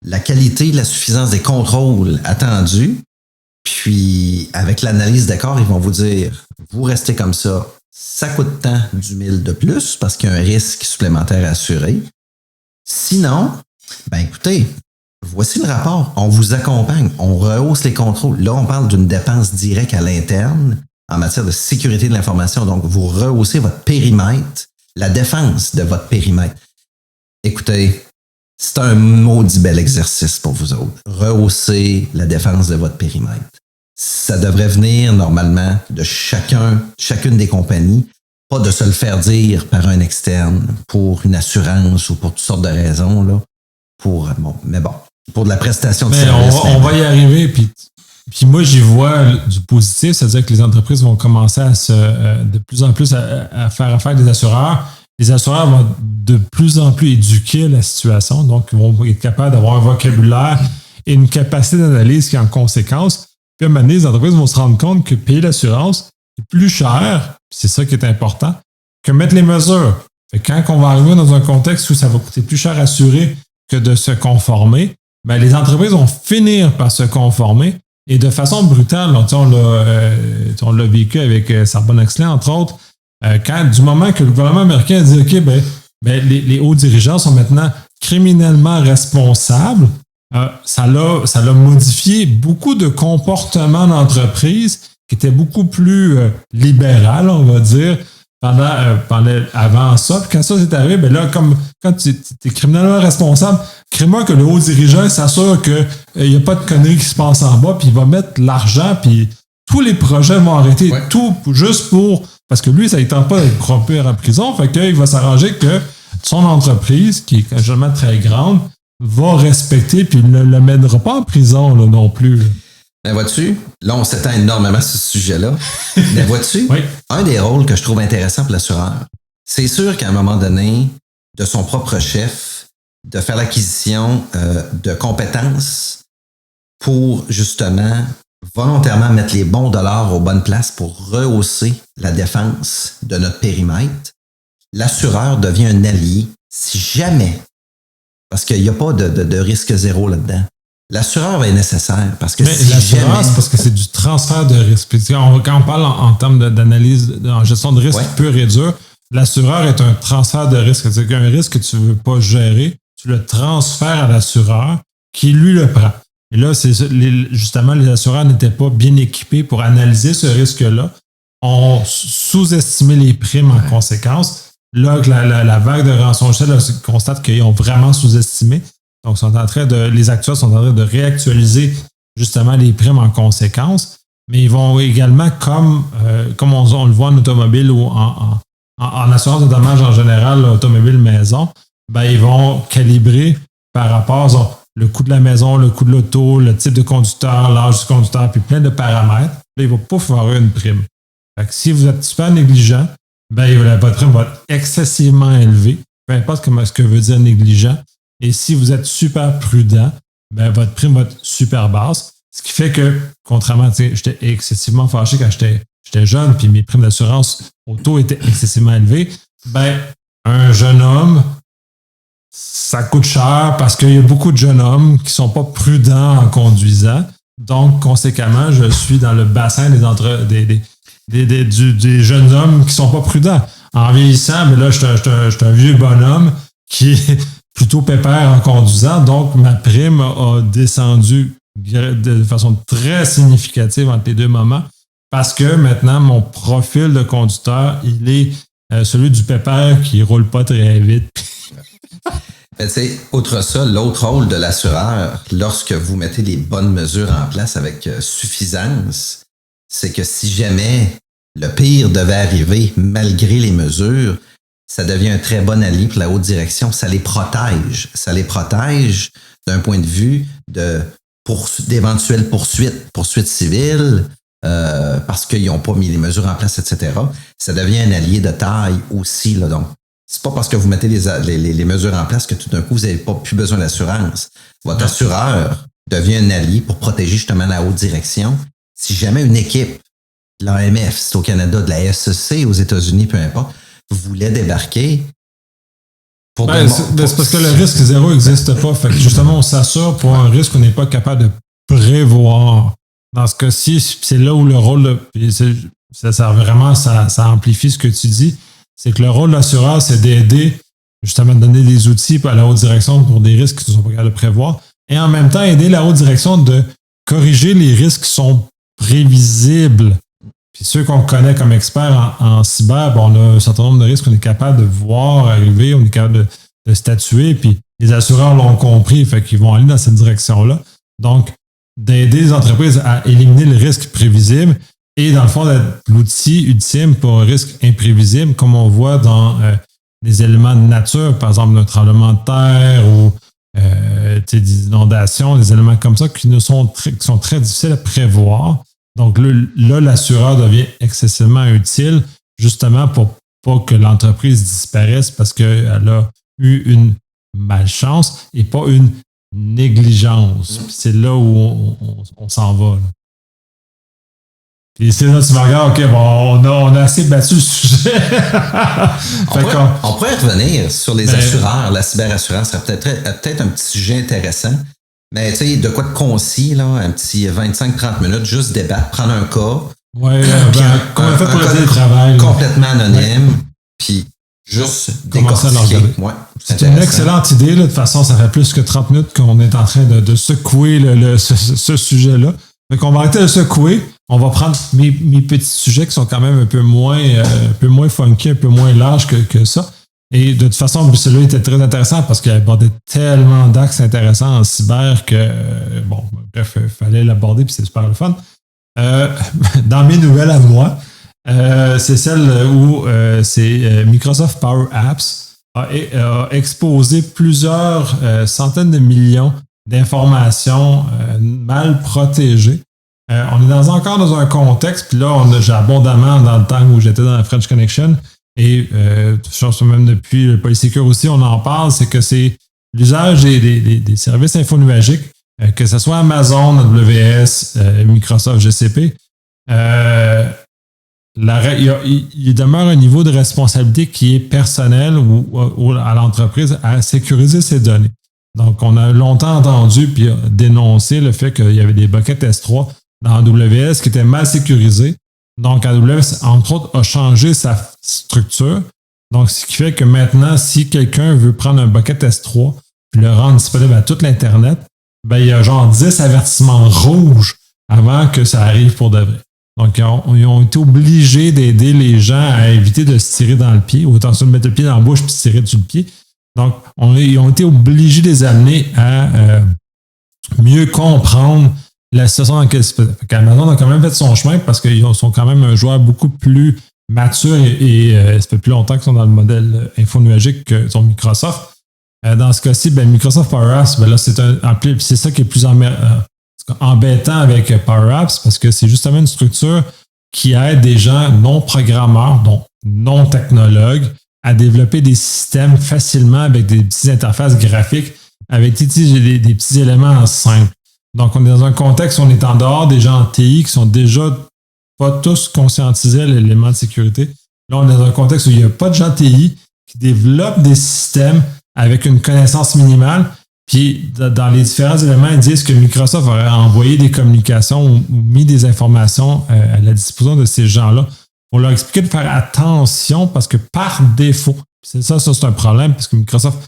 la qualité, la suffisance des contrôles attendus. Puis, avec l'analyse d'écart, ils vont vous dire, vous restez comme ça, ça coûte tant du 1000 de plus parce qu'il y a un risque supplémentaire à assurer. Sinon, ben écoutez, voici le rapport. On vous accompagne, on rehausse les contrôles. Là, on parle d'une dépense directe à l'interne en matière de sécurité de l'information. Donc, vous rehaussez votre périmètre, la défense de votre périmètre. Écoutez, c'est un maudit bel exercice pour vous autres. Rehausser la défense de votre périmètre. Ça devrait venir normalement de chacune des compagnies, pas de se le faire dire par un externe pour une assurance ou pour toutes sortes de raisons, là. Pour de la prestation de service. On va y arriver, puis moi, j'y vois du positif, c'est-à-dire que les entreprises vont commencer de plus en plus à faire affaire avec des assureurs. Les assureurs vont de plus en plus éduquer la situation, donc ils vont être capables d'avoir un vocabulaire et une capacité d'analyse qui est en conséquence. Puis à un moment donné, les entreprises vont se rendre compte que payer l'assurance est plus cher, c'est ça qui est important, que mettre les mesures. Fait que quand on va arriver dans un contexte où ça va coûter plus cher à assurer que de se conformer, ben les entreprises vont finir par se conformer et de façon brutale. Là, on l'a vécu avec Charbonne-Excellent, entre autres, du moment que le gouvernement américain a dit OK, les hauts dirigeants sont maintenant criminellement responsables, ça l'a modifié beaucoup de comportements d'entreprise qui étaient beaucoup plus libéral, on va dire, avant ça. Puis quand ça s'est arrivé, ben là, comme quand tu es criminellement responsable, crée-moi que le haut dirigeant s'assure qu'il n'y a pas de conneries qui se passent en bas, puis il va mettre l'argent, puis tous les projets vont arrêter, tout juste pour... Parce que lui, ça ne tente pas d'être corrompu en prison, fait qu'il va s'arranger que son entreprise, qui est généralement très grande, va respecter, puis il ne le mènera pas en prison là, non plus. Mais vois-tu, là, on s'étend énormément sur ce sujet-là. Mais vois-tu, oui. Un des rôles que je trouve intéressant pour l'assureur, c'est sûr qu'à un moment donné, de son propre chef, de faire l'acquisition de compétences pour justement volontairement mettre les bons dollars aux bonnes places pour rehausser la défense de notre périmètre, l'assureur devient un allié si jamais, parce qu'il n'y a pas de risque zéro là-dedans. L'assureur est nécessaire parce que l'assurance, parce que c'est du transfert de risque. Quand on parle en termes d'analyse, en gestion de risque pure et dure, l'assureur est un transfert de risque. C'est-à-dire qu'un risque que tu ne veux pas gérer, tu le transfères à l'assureur qui, lui, le prend. Et là, justement, les assureurs n'étaient pas bien équipés pour analyser ce risque-là. On sous-estimait les primes en conséquence. Là, la vague de rançongiciel constate qu'ils ont vraiment sous-estimé. Donc, les actuaires sont en train de réactualiser justement les primes en conséquence. Mais ils vont également, comme on le voit en automobile ou en assurance de dommages en général, automobile maison, ils vont calibrer par rapport le coût de la maison, le coût de l'auto, le type de conducteur, l'âge du conducteur, puis plein de paramètres. Là, il va pas avoir une prime. Fait que si vous êtes super négligent, votre prime va être excessivement élevée, peu importe ce que veut dire négligent. Et si vous êtes super prudent, votre prime va être super basse. Ce qui fait que, contrairement, j'étais excessivement fâché quand j'étais jeune, puis mes primes d'assurance auto étaient excessivement élevées. Un jeune homme, ça coûte cher parce qu'il y a beaucoup de jeunes hommes qui ne sont pas prudents en conduisant. Donc, conséquemment, je suis dans le bassin des jeunes hommes qui ne sont pas prudents. En vieillissant, là, je suis un vieux bonhomme qui est plutôt pépère en conduisant. Donc, ma prime a descendu de façon très significative entre les deux moments parce que maintenant, mon profil de conducteur, il est celui du pépère qui ne roule pas très vite. Mais tu sais, outre ça, l'autre rôle de l'assureur, lorsque vous mettez les bonnes mesures en place avec suffisance, c'est que si jamais le pire devait arriver malgré les mesures, ça devient un très bon allié pour la haute direction. Ça les protège. Ça les protège d'un point de vue d'éventuelles poursuites civiles, parce qu'ils n'ont pas mis les mesures en place, etc. Ça devient un allié de taille aussi, là, donc. C'est pas parce que vous mettez les mesures en place que tout d'un coup, vous n'avez pas plus besoin d'assurance. Votre assureur devient un allié pour protéger justement la haute direction. Si jamais une équipe, de l'AMF, c'est au Canada, de la SEC aux États-Unis, peu importe, voulait débarquer, c'est parce que le risque zéro n'existe pas. Fait que justement, on s'assure pour un risque qu'on n'est pas capable de prévoir. Dans ce cas-ci, c'est là où le rôle, ça amplifie ce que tu dis. C'est que le rôle de l'assureur, c'est d'aider, justement, de donner des outils à la haute direction pour des risques qu'ils ne sont pas capables de prévoir. Et en même temps, aider la haute direction de corriger les risques qui sont prévisibles. Puis ceux qu'on connaît comme experts en cyber, on a un certain nombre de risques qu'on est capable de voir arriver, on est capable de statuer, puis les assureurs l'ont compris, fait qu'ils vont aller dans cette direction-là. Donc, d'aider les entreprises à éliminer le risque prévisible et dans le fond, d'être l'outil ultime pour un risque imprévisible, comme on voit dans des éléments de nature, par exemple un tremblement de terre ou des inondations, des éléments comme ça qui sont très difficiles à prévoir. Donc là, l'assureur devient excessivement utile, justement pour pas que l'entreprise disparaisse parce qu'elle a eu une malchance et pas une négligence. Puis c'est là où on s'en va. Là. Puis c'est là tu me regardes, OK, bon, on a assez battu le sujet. on pourrait revenir sur les assureurs. La cyberassurance serait peut-être un petit sujet intéressant. Mais tu sais, de quoi de concis, là, un petit 25-30 minutes, juste débattre, prendre un cas. Oui, comme on fait pour le télétravail. Complètement anonyme, puis juste décortiquer. Ouais, c'est une excellente idée. Là. De toute façon, ça fait plus que 30 minutes qu'on est en train de secouer ce sujet-là. Donc, on va arrêter de secouer. On va prendre mes petits sujets qui sont quand même un peu moins funky, un peu moins larges que ça. Et de toute façon, celui-là était très intéressant parce qu'il abordait tellement d'axes intéressants en cyber que, bref, il fallait l'aborder puis c'est super le fun. Dans mes nouvelles à moi, c'est celle où c'est Microsoft Power Apps a exposé plusieurs centaines de millions d'informations mal protégées. On est encore dans un contexte, puis là, j'ai abondamment dans le temps où j'étais dans la French Connection, et je pense même depuis le Polysecure aussi, on en parle, c'est que c'est l'usage des services infonuagiques, que ce soit Amazon, AWS, Microsoft, GCP, il demeure un niveau de responsabilité qui est personnel ou à l'entreprise à sécuriser ses données. Donc, on a longtemps entendu puis dénoncé le fait qu'il y avait des buckets S3 dans AWS qui étaient mal sécurisés. Donc, AWS, entre autres, a changé sa structure. Donc, ce qui fait que maintenant, si quelqu'un veut prendre un bucket S3 et le rendre disponible à toute l'Internet, ben, il y a genre 10 avertissements rouges avant que ça arrive pour de vrai. Donc, ils ont été obligés d'aider les gens à éviter de se tirer dans le pied, ou attention de mettre le pied dans la bouche puis se tirer dessus le pied. Donc, ils ont été obligés de les amener à mieux comprendre la situation dans laquelle Amazon a quand même fait son chemin parce qu'ils sont quand même un joueur beaucoup plus mature et ça fait plus longtemps qu'ils sont dans le modèle infonuagique que sont Microsoft. Dans ce cas-ci, Microsoft Power Apps, là, c'est ça qui est plus embêtant avec Power Apps parce que c'est justement une structure qui aide des gens non programmeurs, donc non technologues, à développer des systèmes facilement avec des petites interfaces graphiques, avec des petits éléments simples. Donc, on est dans un contexte où on est en dehors des gens en TI qui sont déjà pas tous conscientisés à l'élément de sécurité. Là, on est dans un contexte où il n'y a pas de gens TI qui développent des systèmes avec une connaissance minimale. Puis, dans les différents éléments, ils disent que Microsoft aurait envoyé des communications ou mis des informations à la disposition de ces gens-là pour leur expliquer de faire attention parce que par défaut, c'est un problème parce que Microsoft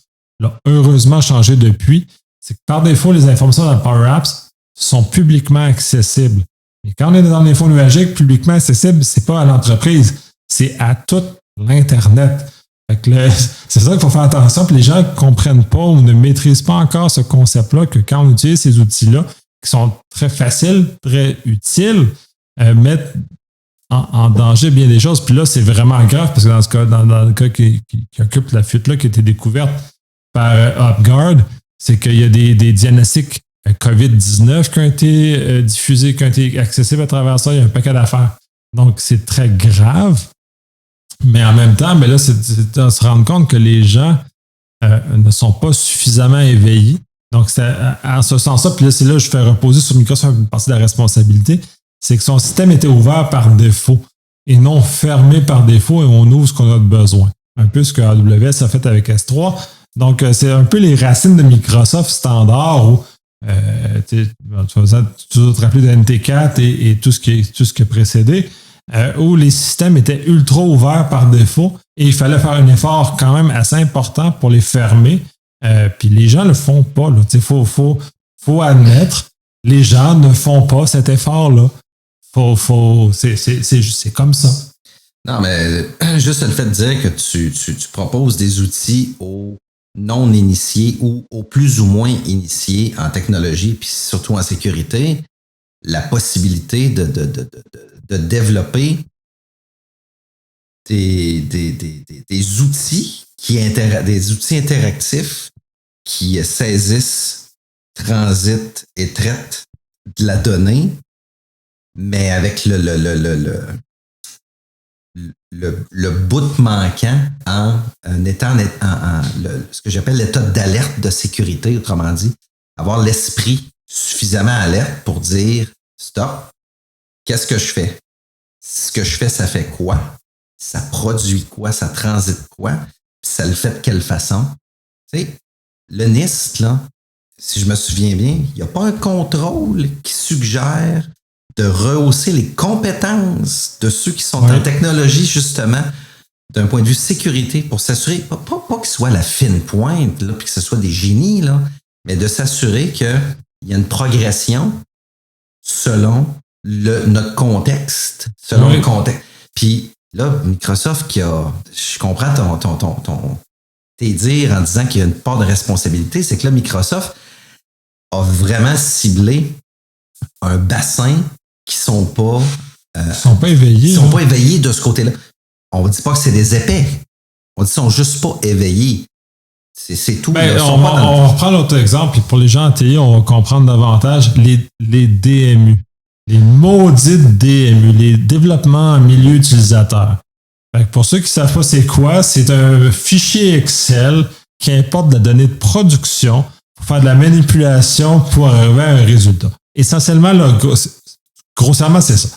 l'a heureusement changé depuis, c'est que par défaut, les informations dans Power Apps sont publiquement accessibles. Et quand on est dans l'info nuagique, publiquement accessible, c'est pas à l'entreprise, c'est à toute l'Internet. Fait que là, c'est ça qu'il faut faire attention. Puis les gens ne comprennent pas ou ne maîtrisent pas encore ce concept-là que quand on utilise ces outils-là, qui sont très faciles, très utiles, mettent en danger bien des choses. Puis là, c'est vraiment grave parce que dans ce cas, dans le cas qui occupe la fuite-là, qui a été découverte par UpGuard, c'est qu'il y a des diagnostics COVID-19 qui ont été diffusés, qui ont été accessibles à travers ça. Il y a un paquet d'affaires. Donc, c'est très grave. Mais en même temps, là, c'est de se rendre compte que les gens ne sont pas suffisamment éveillés. Donc, c'est en ce sens-là, puis là, c'est là que je fais reposer sur Microsoft une partie de la responsabilité, c'est que son système était ouvert par défaut et non fermé par défaut et on ouvre ce qu'on a besoin. Un peu ce que AWS a fait avec S3. Donc, c'est un peu les racines de Microsoft standard où tu vas te rappeler de NT4 et tout ce qui a précédé, où les systèmes étaient ultra ouverts par défaut et il fallait faire un effort quand même assez important pour les fermer. Puis les gens ne le font pas. Il faut admettre, les gens ne font pas cet effort-là. C'est comme ça. Non, mais juste le fait de dire que tu proposes des outils aux non-initiés ou aux plus ou moins initiés en technologie, puis surtout en sécurité, la possibilité de développer des outils des outils interactifs qui saisissent, transitent et traitent de la donnée, mais avec le bout manquant en étant ce que j'appelle l'état d'alerte de sécurité, autrement dit, avoir l'esprit suffisamment alerte pour dire stop, qu'est-ce que je fais? Ce que je fais, ça fait quoi? Ça produit quoi? Ça transite quoi? Puis ça le fait de quelle façon? Tu sais, le NIST, là, si je me souviens bien, il n'y a pas un contrôle qui suggère de rehausser les compétences de ceux qui sont en technologie, justement, d'un point de vue sécurité, pour s'assurer, pas qu'ils soient la fine pointe, là, puis que ce soit des génies, là, mais de s'assurer qu'il y a une progression selon notre contexte, selon le contexte. Puis là, Microsoft je comprends tes dires en disant qu'il y a une part de responsabilité, c'est que là, Microsoft a vraiment ciblé un bassin qui sont pas éveillés. Ils sont pas éveillés de ce côté-là. On ne dit pas que c'est des épais. On dit qu'ils sont juste pas éveillés. C'est tout. On reprend l'autre exemple. Pour les gens en TI, on va comprendre davantage les DMU. Les maudites DMU, les développements en milieu utilisateur. Pour ceux qui ne savent pas c'est quoi, c'est un fichier Excel qui importe de la donnée de production pour faire de la manipulation pour arriver à un résultat. Essentiellement, là, grossièrement, c'est ça.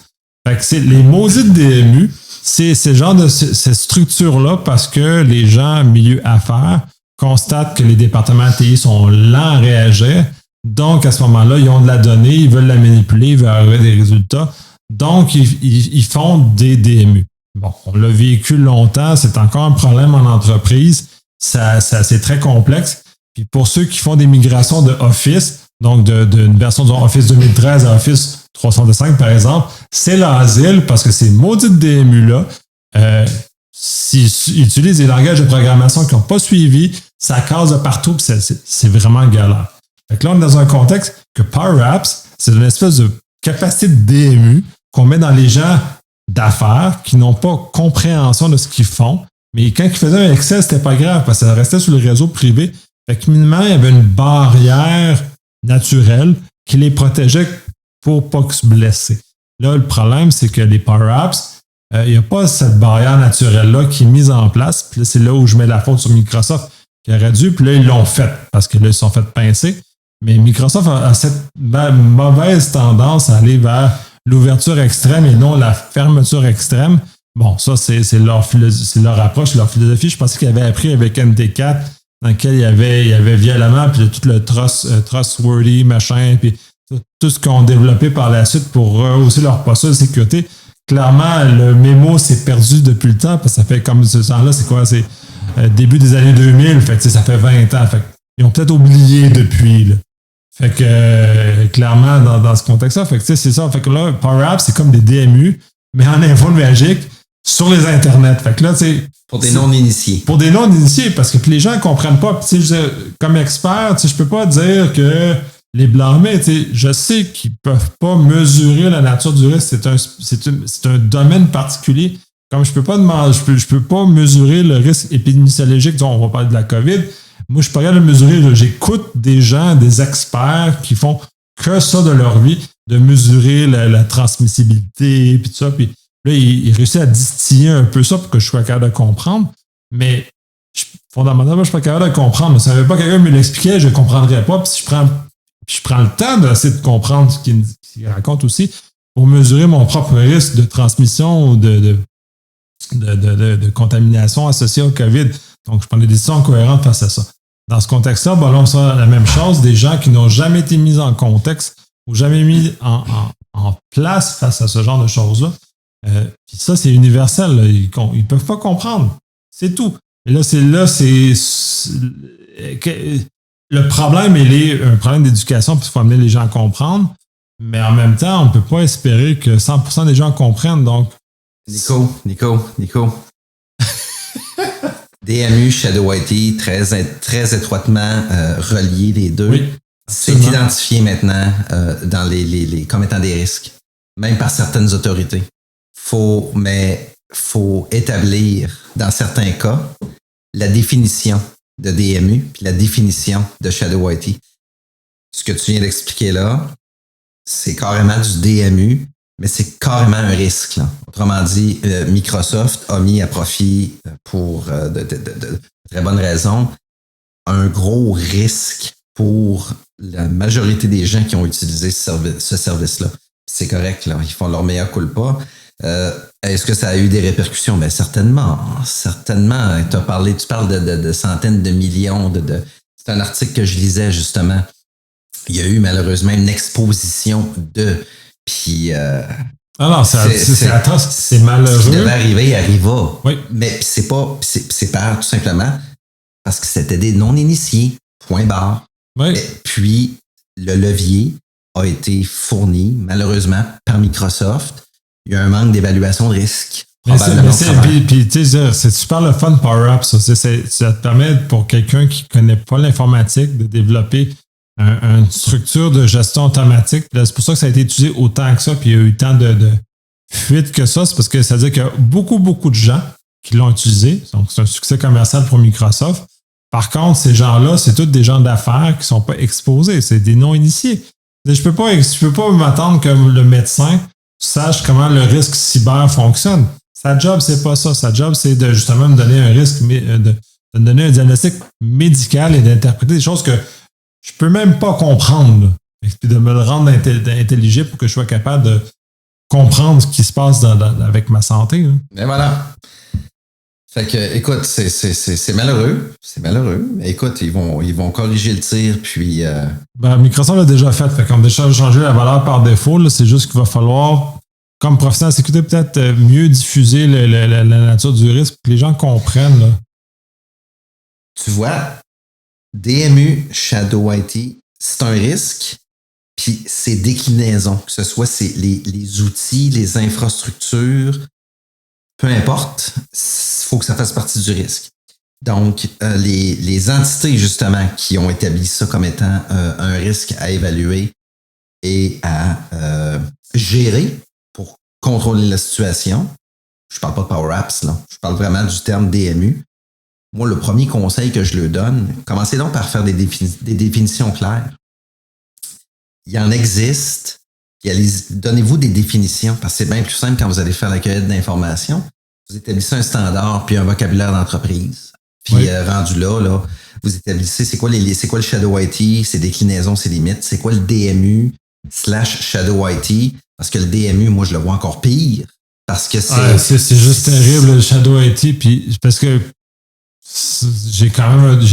Les maudites DMU, c'est ce genre de cette structure-là parce que les gens milieu affaires constatent que les départements TI sont lents à réagir. Donc, à ce moment-là, ils ont de la donnée, ils veulent la manipuler, ils veulent arriver à des résultats. Donc, ils font des DMU. Bon, on l'a vécu longtemps, c'est encore un problème en entreprise. C'est très complexe. Puis pour ceux qui font des migrations de Office, donc d'une version de Office 2013 à Office 365, par exemple, c'est l'asile parce que ces maudites DMU-là, s'ils utilisent des langages de programmation qui n'ont pas suivi, ça casse de partout, puis c'est vraiment galère. Fait que là, on est dans un contexte que Power Apps, c'est une espèce de capacité de DMU qu'on met dans les gens d'affaires qui n'ont pas compréhension de ce qu'ils font. Mais quand ils faisaient un Excel, c'était pas grave parce que ça restait sur le réseau privé. Fait que minimalement, il y avait une barrière naturelle qui les protégeait pour pas se blesser. Là, le problème, c'est que les Power Apps, il n'y a pas cette barrière naturelle-là qui est mise en place. Puis là, c'est là où je mets la faute sur Microsoft qui aurait dû. Puis là, ils l'ont fait parce que là, ils se sont fait pincer. Mais Microsoft a cette mauvaise tendance à aller vers l'ouverture extrême et non la fermeture extrême. Bon, ça, c'est leur approche, leur philosophie. Je pensais qu'ils avaient appris avec NT4, dans lequel il y avait violemment, puis tout le trustworthy, machin, puis tout ce qu'on a développé par la suite pour rehausser leur posture de sécurité. Clairement, le mémo s'est perdu depuis le temps, parce que ça fait comme ce temps-là, c'est quoi? C'est début des années 2000, fait que ça fait 20 ans. Fait ils ont peut-être oublié depuis, là. Fait que, clairement, dans ce contexte-là, fait que c'est ça. Fait que là, Power Apps, c'est comme des DMU, mais en info magique, sur les internets. Fait que là, tu sais. Pour des non-initiés. Pour des non-initiés, parce que puis les gens ne comprennent pas. Puis, tu sais, comme expert, tu sais, je peux pas dire que les blâmer, tu sais, je sais qu'ils peuvent pas mesurer la nature du risque. C'est un domaine particulier. Comme je peux pas demander, je peux pas mesurer le risque épidémiologique, disons, on va parler de la COVID. Moi, je suis pas capable de le mesurer. J'écoute des gens, des experts qui font que ça de leur vie, de mesurer la transmissibilité, puis tout ça. Puis là, il réussit à distiller un peu ça pour que je sois capable de comprendre. Mais fondamentalement, je suis pas capable de comprendre. Si pas quelqu'un me l'expliquait, je ne comprendrais pas. Puis si je prends le temps d'essayer de comprendre ce qu'il raconte aussi pour mesurer mon propre risque de transmission ou de contamination associée au COVID. Donc, je prends des décisions cohérentes face à ça. Dans ce contexte-là, ben là, on sort la même chose, des gens qui n'ont jamais été mis en contexte ou jamais mis en place face à ce genre de choses-là. Puis ça, c'est universel. Là. Ils ne peuvent pas comprendre. C'est tout. Et là, le problème, il est un problème d'éducation, puis il faut amener les gens à comprendre. Mais en même temps, on ne peut pas espérer que 100% des gens comprennent. Donc, Nico. DMU, Shadow IT, très étroitement reliés les deux. Oui, c'est identifié maintenant comme étant des risques, même par certaines autorités. Faut établir, dans certains cas, la définition de DMU puis la définition de Shadow IT. Ce que tu viens d'expliquer là, c'est carrément du DMU, mais c'est carrément un risque. Là. Autrement dit, Microsoft a mis à profit, pour de très bonnes raisons, un gros risque pour la majorité des gens qui ont utilisé ce service-là. C'est correct, là. Ils font leur meilleur culpa. Est-ce que ça a eu des répercussions? Bien, certainement. Certainement. Tu parles de centaines de millions. C'est un article que je lisais, justement. Il y a eu malheureusement une exposition de... Puis... c'est atroce, c'est malheureux. Ce qui devait arriver arriva. Oui. Mais c'est tout simplement parce que c'était des non-initiés. Point barre. Oui. Et puis, le levier a été fourni, malheureusement, par Microsoft. Il y a un manque d'évaluation de risque. Puis tu sais, c'est super le fun Power Up, ça. Ça te permet, pour quelqu'un qui ne connaît pas l'informatique, de développer une structure de gestion automatique. C'est pour ça que ça a été utilisé autant que ça, puis il y a eu tant de fuites que ça. C'est parce que ça veut dire qu'il y a beaucoup de gens qui l'ont utilisé. Donc, c'est un succès commercial pour Microsoft. Par contre, ces gens-là, c'est tous des gens d'affaires qui ne sont pas exposés. C'est des non-initiés. Je peux pas m'attendre que le médecin sache comment le risque cyber fonctionne. Sa job, c'est pas ça. Sa job, c'est de justement me donner un risque, de me donner un diagnostic médical et d'interpréter des choses que je peux même pas comprendre. Puis de me le rendre intelligible pour que je sois capable de comprendre ce qui se passe avec ma santé. Hein. Et voilà. Fait que, écoute, c'est malheureux. C'est malheureux. Mais écoute, ils vont corriger le tir, puis... Microsoft l'a déjà fait. Fait qu'on a déjà changé la valeur par défaut. Là, c'est juste qu'il va falloir, comme professionnel de sécurité, peut-être mieux diffuser la nature du risque pour que les gens comprennent. Là. Tu vois, DMU, Shadow IT, c'est un risque, puis ses déclinaisons, que ce soit les outils, les infrastructures, peu importe, il faut que ça fasse partie du risque. Donc, les entités, justement, qui ont établi ça comme étant un risque à évaluer et à gérer pour contrôler la situation, je ne parle pas de Power Apps, là. Je parle vraiment du terme DMU. Moi, le premier conseil que je leur donne, commencez donc par faire des définitions claires. Il y en existe. Donnez-vous des définitions, parce que c'est bien plus simple quand vous allez faire la cueillette d'informations. Vous établissez un standard puis un vocabulaire d'entreprise. Puis rendu là, vous établissez c'est quoi le Shadow IT, ses déclinaisons, ses limites. C'est quoi le DMU / Shadow IT? Parce que le DMU, moi, je le vois encore pire. Parce que c'est juste terrible, le Shadow IT. Puis parce que j'ai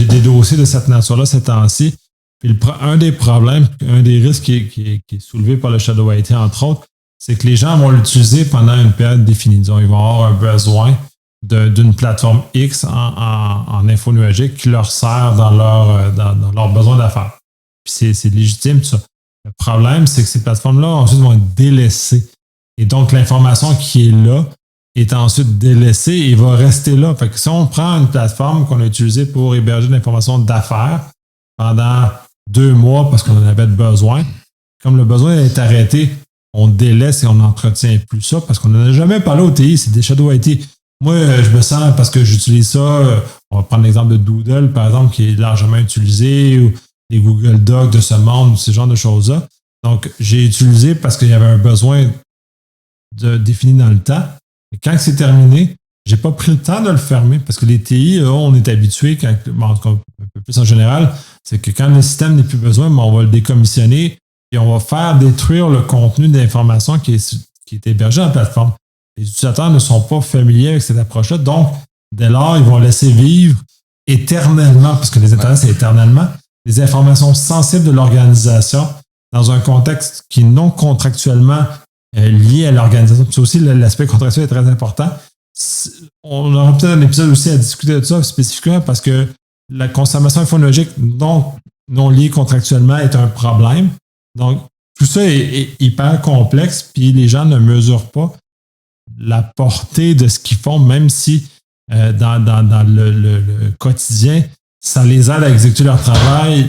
des dossiers de cette nature-là ces temps-ci. Puis un des problèmes, un des risques qui est soulevé par le Shadow IT, entre autres, c'est que les gens vont l'utiliser pendant une période définie. Disons, ils vont avoir un besoin d'une plateforme X en info nuagique qui leur sert dans leur besoin d'affaires. Puis c'est légitime, tout ça. Le problème, c'est que ces plateformes-là, ensuite, vont être délaissées. Et donc, l'information qui est là est ensuite délaissé et va rester là. Fait que si on prend une plateforme qu'on a utilisée pour héberger de l'information d'affaires pendant 2 mois parce qu'on en avait besoin, comme le besoin est arrêté, on délaisse et on n'entretient plus ça parce qu'on n'en a jamais parlé au TI, c'est des shadow IT. Moi, je me sens, parce que j'utilise ça, on va prendre l'exemple de Doodle, par exemple, qui est largement utilisé, ou les Google Docs de ce monde, ou ce genre de choses-là. Donc, j'ai utilisé parce qu'il y avait un besoin défini dans le temps. Et quand c'est terminé, j'ai pas pris le temps de le fermer parce que les TI, on est habitué, en tout cas, un peu plus en général, c'est que quand le système n'est plus besoin, on va le décommissionner et on va faire détruire le contenu d'information qui est hébergé dans la plateforme. Les utilisateurs ne sont pas familiers avec cette approche-là, donc dès lors, ils vont laisser vivre éternellement, parce que les Internet, c'est éternellement, les informations sensibles de l'organisation dans un contexte qui est non contractuellement lié à l'organisation. Puis aussi, l'aspect contractuel est très important. On aura peut-être un épisode aussi à discuter de ça spécifiquement parce que la consommation infonologique non liée contractuellement est un problème. Donc, tout ça est hyper complexe, puis les gens ne mesurent pas la portée de ce qu'ils font, même si dans le quotidien, ça les aide à exécuter leur travail.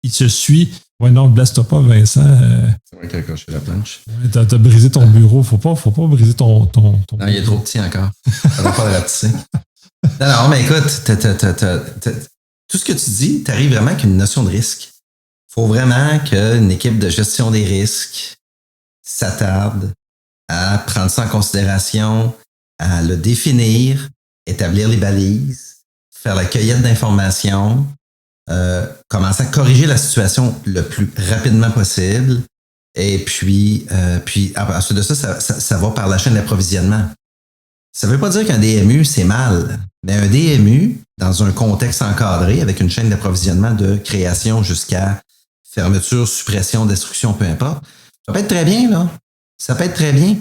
Ils se suivent. Ouais, non, blesse-toi pas, Vincent. C'est vrai qu'il a accroché la planche. T'as brisé ton bureau. Faut pas briser ton non, il est trop petit encore. Ça va pas le ratisser. Non, mais écoute, tout ce que tu dis, tu arrives vraiment avec une notion de risque. Il faut vraiment qu'une équipe de gestion des risques s'attarde à prendre ça en considération, à le définir, établir les balises, faire la cueillette d'informations, commencer à corriger la situation le plus rapidement possible. Et puis ensuite de ça va par la chaîne d'approvisionnement. Ça ne veut pas dire qu'un DMU, c'est mal, mais un DMU, dans un contexte encadré, avec une chaîne d'approvisionnement de création jusqu'à fermeture, suppression, destruction, peu importe, ça peut être très bien, là. Ça peut être très bien.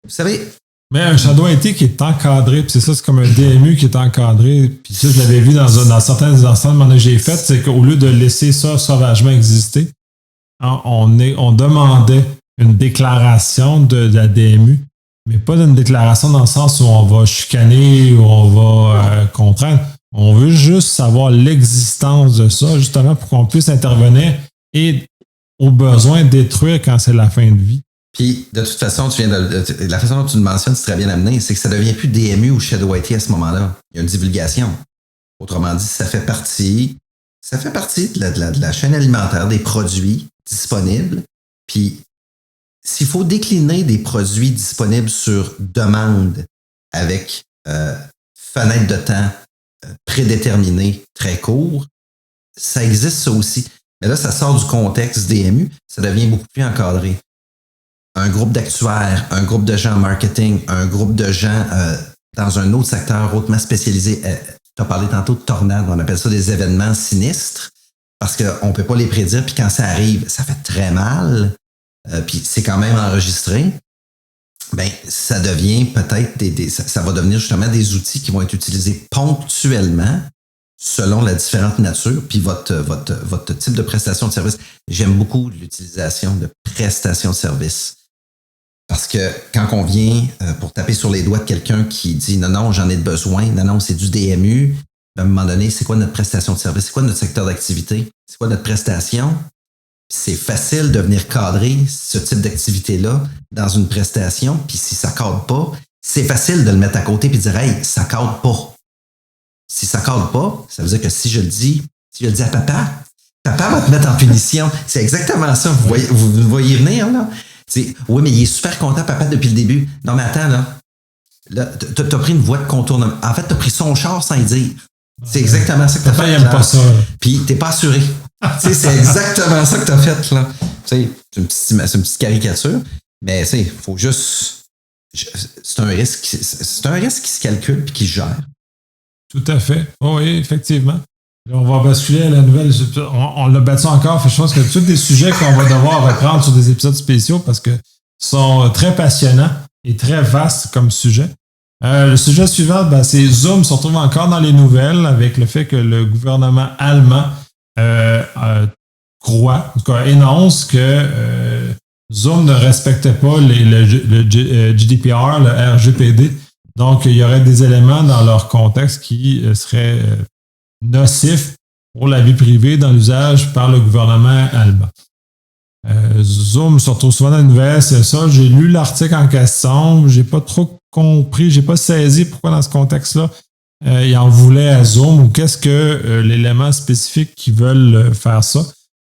Vous savez... Mais un shadow IT qui est encadré, puis c'est comme un DMU qui est encadré, puis ça, je l'avais vu dans certains enseignements que j'ai fait, c'est qu'au lieu de laisser ça sauvagement exister, on demandait une déclaration de la DMU, mais pas une déclaration dans le sens où on va chicaner ou on va contraindre. On veut juste savoir l'existence de ça, justement, pour qu'on puisse intervenir et, au besoin, détruire quand c'est la fin de vie. Puis, de toute façon, la façon dont tu le mentionnes, c'est très bien amené, c'est que ça ne devient plus DMU ou Shadow IT à ce moment-là. Il y a une divulgation. Autrement dit, ça fait partie de la chaîne alimentaire des produits disponibles. Puis, s'il faut décliner des produits disponibles sur demande avec fenêtre de temps prédéterminée très court, ça existe ça aussi. Mais là, ça sort du contexte DMU, ça devient beaucoup plus encadré. Un groupe d'actuaires, un groupe de gens en marketing, un groupe de gens dans un autre secteur hautement spécialisé. Tu as parlé tantôt de tornades, on appelle ça des événements sinistres parce qu'on ne peut pas les prédire, puis quand ça arrive, ça fait très mal, puis c'est quand même enregistré. Ben, ça devient peut-être ça va devenir justement des outils qui vont être utilisés ponctuellement selon la différente nature, puis votre type de prestation de service. J'aime beaucoup l'utilisation de prestation de service. Parce que quand on vient pour taper sur les doigts de quelqu'un qui dit « Non, j'en ai besoin. Non, c'est du DMU. » À un moment donné, c'est quoi notre prestation de service? C'est quoi notre secteur d'activité? C'est quoi notre prestation? C'est facile de venir cadrer ce type d'activité-là dans une prestation. Puis si ça ne cadre pas, c'est facile de le mettre à côté et de dire « Hey, ça ne cadre pas. » Si ça ne cadre pas, ça veut dire que si je le dis à papa va te mettre en punition. C'est exactement ça. Vous voyez venir, là? Oui, mais il est super content, papa, depuis le début. Non, mais attends, là tu as pris une voie de contournement. En fait, tu as pris son char sans y dire. C'est exactement ça que tu as fait. Papa, il n'aime pas ça. Puis, tu n'es pas assuré. C'est exactement ça que tu as fait, là. C'est une petite caricature, mais il faut juste... C'est un risque qui se calcule et qui se gère. Tout à fait. Oh, oui, effectivement. Là, on va basculer à la nouvelle. On l'a battu encore. Je pense que tous des sujets qu'on va devoir reprendre sur des épisodes spéciaux parce que sont très passionnants et très vastes comme sujet. Le sujet suivant, c'est Zoom se retrouve encore dans les nouvelles avec le fait que le gouvernement allemand croit, en tout cas énonce que Zoom ne respectait pas le GDPR, le RGPD, Donc, il y aurait des éléments dans leur contexte qui seraient nocifs pour la vie privée dans l'usage par le gouvernement allemand. Zoom se retrouve souvent dans les nouvelles, c'est ça. J'ai lu l'article en question, j'ai pas trop compris, j'ai pas saisi pourquoi dans ce contexte-là, ils en voulaient à Zoom ou qu'est-ce que l'élément spécifique qu'ils veulent faire ça.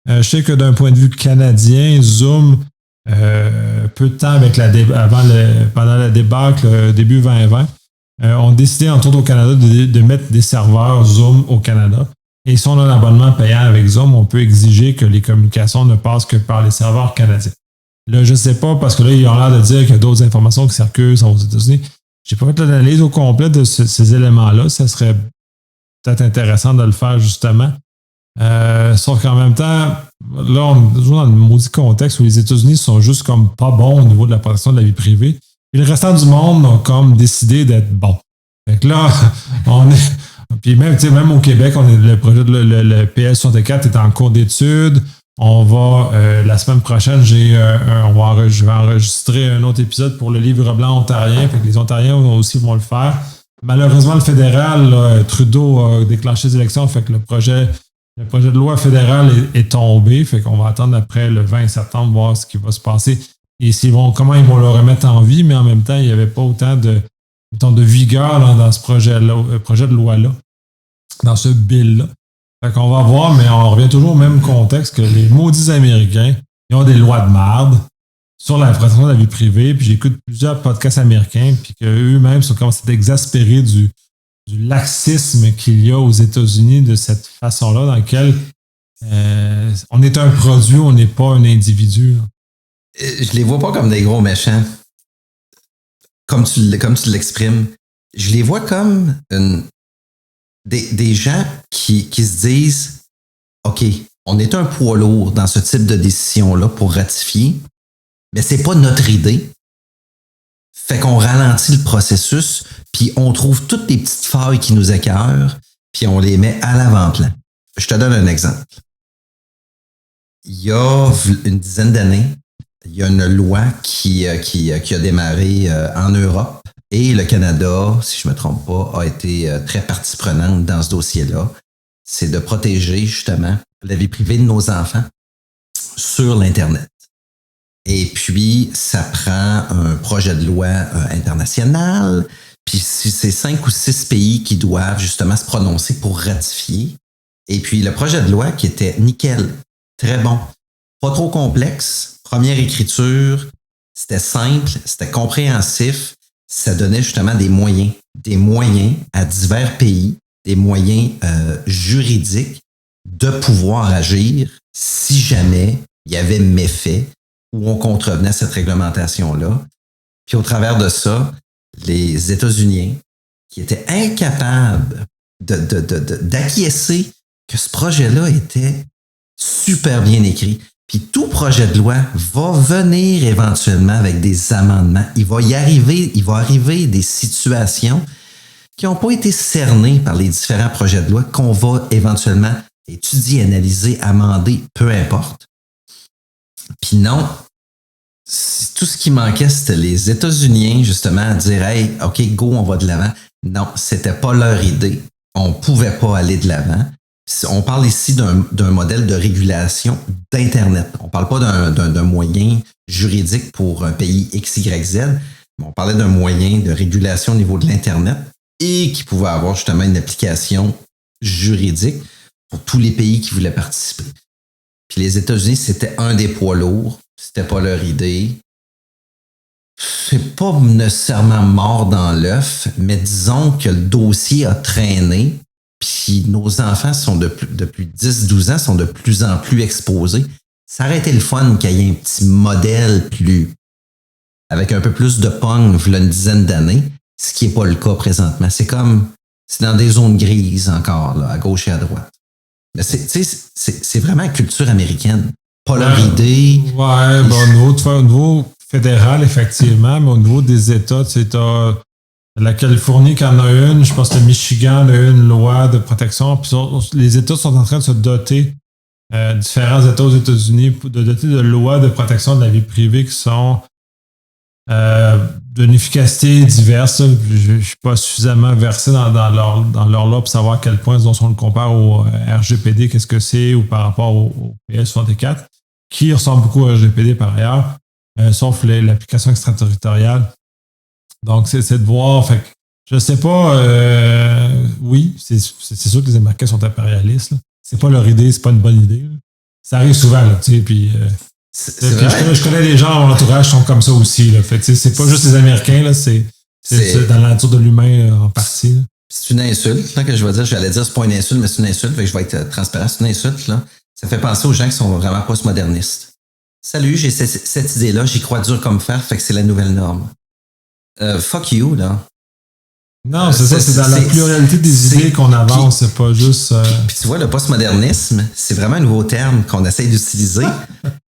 Je sais que d'un point de vue canadien, Zoom, peu de temps avec pendant la débâcle début 2020, ont décidé, entre autres au Canada, de mettre des serveurs Zoom au Canada. Et si on a un abonnement payant avec Zoom, on peut exiger que les communications ne passent que par les serveurs canadiens. Là, je ne sais pas, parce que là, ils ont l'air de dire qu'il y a d'autres informations qui circulent aux États-Unis. Je n'ai pas fait l'analyse au complet de ces éléments-là. Ça serait peut-être intéressant de le faire, justement. Sauf qu'en même temps, là, on est toujours dans le maudit contexte où les États-Unis sont juste comme pas bons au niveau de la protection de la vie privée. Et le restant du monde ont comme décidé d'être bons. Fait que là, on est... Puis même au Québec, le projet de le PS64 est en cours d'étude. On va, la semaine prochaine, je vais enregistrer un autre épisode pour le livre blanc ontarien. Fait que les Ontariens aussi vont le faire. Malheureusement, le fédéral, là, Trudeau a déclenché les élections, fait que le projet de loi fédéral est tombé. Fait qu'on va attendre après le 20 septembre voir ce qui va se passer et comment ils vont le remettre en vie. Mais en même temps, il n'y avait pas autant de vigueur là, dans ce projet de loi-là, dans ce bill-là. Fait qu'on va voir, mais on revient toujours au même contexte que les maudits Américains, ils ont des lois de marde sur la protection de la vie privée, puis j'écoute plusieurs podcasts américains, puis qu'eux-mêmes sont commencés à être exaspérés du laxisme qu'il y a aux États-Unis de cette façon-là, dans laquelle on est un produit, on n'est pas un individu. Je les vois pas comme des gros méchants. Comme tu l'exprimes, je les vois comme des gens qui se disent OK, on est un poids lourd dans ce type de décision-là pour ratifier, mais c'est pas notre idée. Fait qu'on ralentit le processus, puis on trouve toutes les petites failles qui nous écœurent, puis on les met à l'avant-plan. Je te donne un exemple. Il y a une dizaine d'années, il y a une loi qui a démarré en Europe et le Canada, si je ne me trompe pas, a été très partie prenante dans ce dossier-là. C'est de protéger justement la vie privée de nos enfants sur l'Internet. Et puis, ça prend un projet de loi international, puis c'est 5 ou 6 pays qui doivent justement se prononcer pour ratifier. Et puis, le projet de loi qui était nickel, très bon, pas trop complexe, première écriture, c'était simple, c'était compréhensif, ça donnait justement des moyens à divers pays, des moyens juridiques de pouvoir agir si jamais il y avait méfait ou on contrevenait à cette réglementation-là. Puis au travers de ça, les États-Unis, qui étaient incapables d'acquiescer que ce projet-là était super bien écrit. Puis tout projet de loi va venir éventuellement avec des amendements. Il va arriver des situations qui n'ont pas été cernées par les différents projets de loi qu'on va éventuellement étudier, analyser, amender, peu importe. Puis non, tout ce qui manquait, c'était les États-Unis, justement, à dire « Hey, OK, go, on va de l'avant ». Non, c'était pas leur idée. On ne pouvait pas aller de l'avant. On parle ici d'un modèle de régulation d'Internet. On ne parle pas d'un moyen juridique pour un pays X, Y, Z, mais on parlait d'un moyen de régulation au niveau de l'Internet et qui pouvait avoir justement une application juridique pour tous les pays qui voulaient participer. Puis les États-Unis, c'était un des poids lourds. C'était pas leur idée. C'est pas nécessairement mort dans l'œuf, mais disons que le dossier a traîné. Puis nos enfants sont depuis 10-12 ans sont de plus en plus exposés. Ça aurait été le fun qu'il y ait un petit modèle avec un peu plus de pogne il y a une dizaine d'années, ce qui n'est pas le cas présentement. C'est dans des zones grises encore, là, à gauche et à droite. Mais c'est vraiment la culture américaine. Pas leur idée. Ouais, au niveau fédéral, effectivement, mais au niveau des États, tu as la Californie qui en a une, je pense que le Michigan a une loi de protection. Puis les États sont en train de se doter, différents États aux États-Unis, de doter de lois de protection de la vie privée qui sont d'une efficacité diverse. Je ne suis pas suffisamment versé dans leur loi pour savoir à quel point, si on le compare au RGPD, qu'est-ce que c'est, ou par rapport au PS64, qui ressemble beaucoup au RGPD par ailleurs, sauf l'application extraterritoriale. Donc, c'est de voir. Fait que, je sais pas. Oui, c'est sûr que les Américains sont impérialistes. Là. C'est pas leur idée, c'est pas une bonne idée. Là. Ça arrive souvent, là, tu sais, puis je connais des gens à mon entourage qui sont comme ça aussi. Là. Fait que, c'est pas juste les Américains, là, c'est dans la nature de l'humain en partie. Là. C'est une insulte là, que je vais dire. J'allais dire c'est pas une insulte, mais c'est une insulte. Fait que je vais être transparent. C'est une insulte. Là. Ça fait penser aux gens qui sont vraiment postmodernistes. Salut, j'ai cette idée-là, j'y crois dur comme fer, fait que c'est la nouvelle norme. Fuck you, là. Non, c'est ça, c'est dans la pluralité des idées qu'on avance, c'est pas juste... Puis tu vois, le postmodernisme, c'est vraiment un nouveau terme qu'on essaie d'utiliser.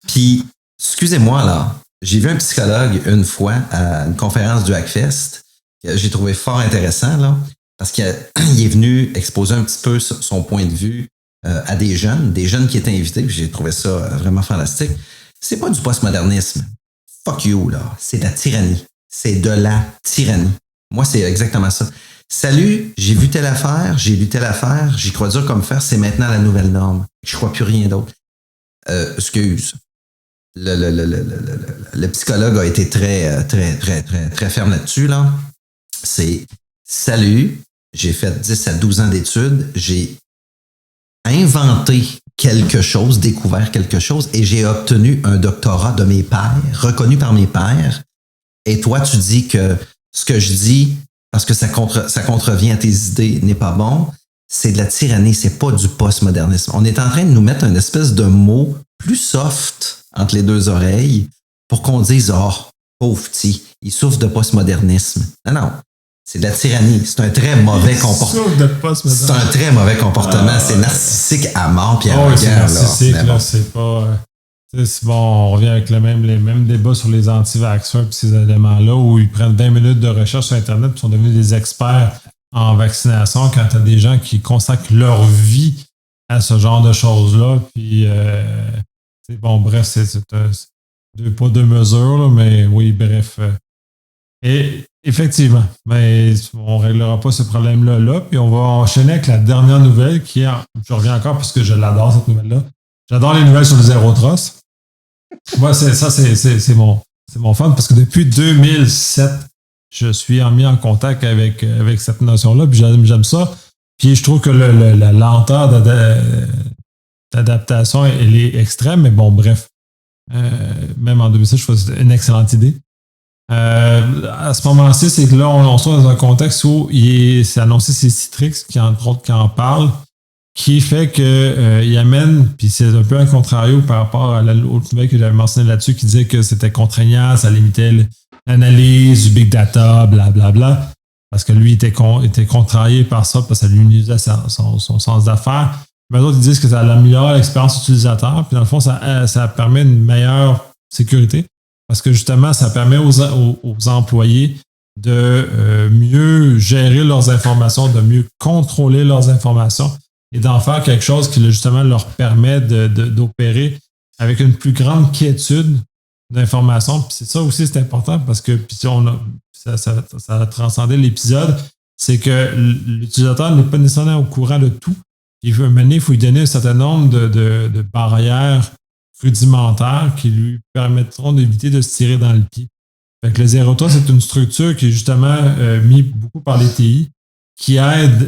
Puis, excusez-moi, là, j'ai vu un psychologue une fois à une conférence du Hackfest, que j'ai trouvé fort intéressant, là, parce qu'il est venu exposer un petit peu son point de vue à des jeunes qui étaient invités, puis j'ai trouvé ça vraiment fantastique. C'est pas du postmodernisme. Fuck you, là. C'est de la tyrannie. C'est de la tyrannie. Moi, c'est exactement ça. Salut, j'ai vu telle affaire, j'ai lu telle affaire, j'y crois dur comme fer, c'est maintenant la nouvelle norme. Je crois plus rien d'autre. Excuse. Le psychologue a été très ferme là-dessus, là. C'est salut, j'ai fait 10 à 12 ans d'études, j'ai inventé quelque chose, découvert quelque chose et j'ai obtenu un doctorat de mes pairs, reconnu par mes pairs. Et toi, tu dis que ce que je dis, parce que ça contrevient à tes idées, n'est pas bon, c'est de la tyrannie, c'est pas du postmodernisme. On est en train de nous mettre une espèce de mot plus soft entre les deux oreilles pour qu'on dise « Oh, pauvre petit, il souffre de postmodernisme. » Non, c'est de la tyrannie. C'est un très mauvais comportement. C'est un très mauvais comportement. C'est narcissique à mort puis arrogant. C'est narcissique, là. C'est pas... C'est bon, on revient avec les mêmes débats sur les anti-vaxxers et ces éléments-là où ils prennent 20 minutes de recherche sur Internet et sont devenus des experts en vaccination quand tu as des gens qui consacrent leur vie à ce genre de choses-là. Puis, bon, bref, c'est deux poids, deux mesures, là, mais oui, bref. Et effectivement, mais on ne réglera pas ce problème-là. Là, puis on va enchaîner avec la dernière nouvelle qui est, je reviens encore parce que je l'adore, cette nouvelle-là. J'adore les nouvelles sur le Zero Trust. Moi, c'est mon fun parce que depuis 2007, je suis mis en contact avec cette notion-là, puis j'aime ça. Puis je trouve que la lenteur d'adaptation, elle est extrême, mais bon, bref. Même en 2007, je trouve que c'est une excellente idée. À ce moment-ci, c'est que là, on se trouve dans un contexte où c'est annoncé, c'est Citrix entre autres, qui en parle, qui fait qu'il amène, puis c'est un peu un contrario par rapport à l'autre nouvelle que j'avais mentionné là-dessus, qui disait que c'était contraignant, ça limitait l'analyse du big data, blablabla, parce que lui était contrarié par ça, parce que ça lui nuisait son sens d'affaires. Mais d'autres, ils disent que ça améliore l'expérience utilisateur, puis dans le fond, ça permet une meilleure sécurité, parce que justement, ça permet aux employés de mieux gérer leurs informations, de mieux contrôler leurs informations, et d'en faire quelque chose qui justement leur permet d'opérer avec une plus grande quiétude d'informations. Puis c'est ça aussi, c'est important parce que puis ça a transcendé l'épisode, c'est que l'utilisateur n'est pas nécessairement au courant de tout. Il faut lui donner un certain nombre de barrières rudimentaires qui lui permettront d'éviter de se tirer dans le pied. Fait que le Zero Trust, c'est une structure qui est justement mise beaucoup par les TI, qui aide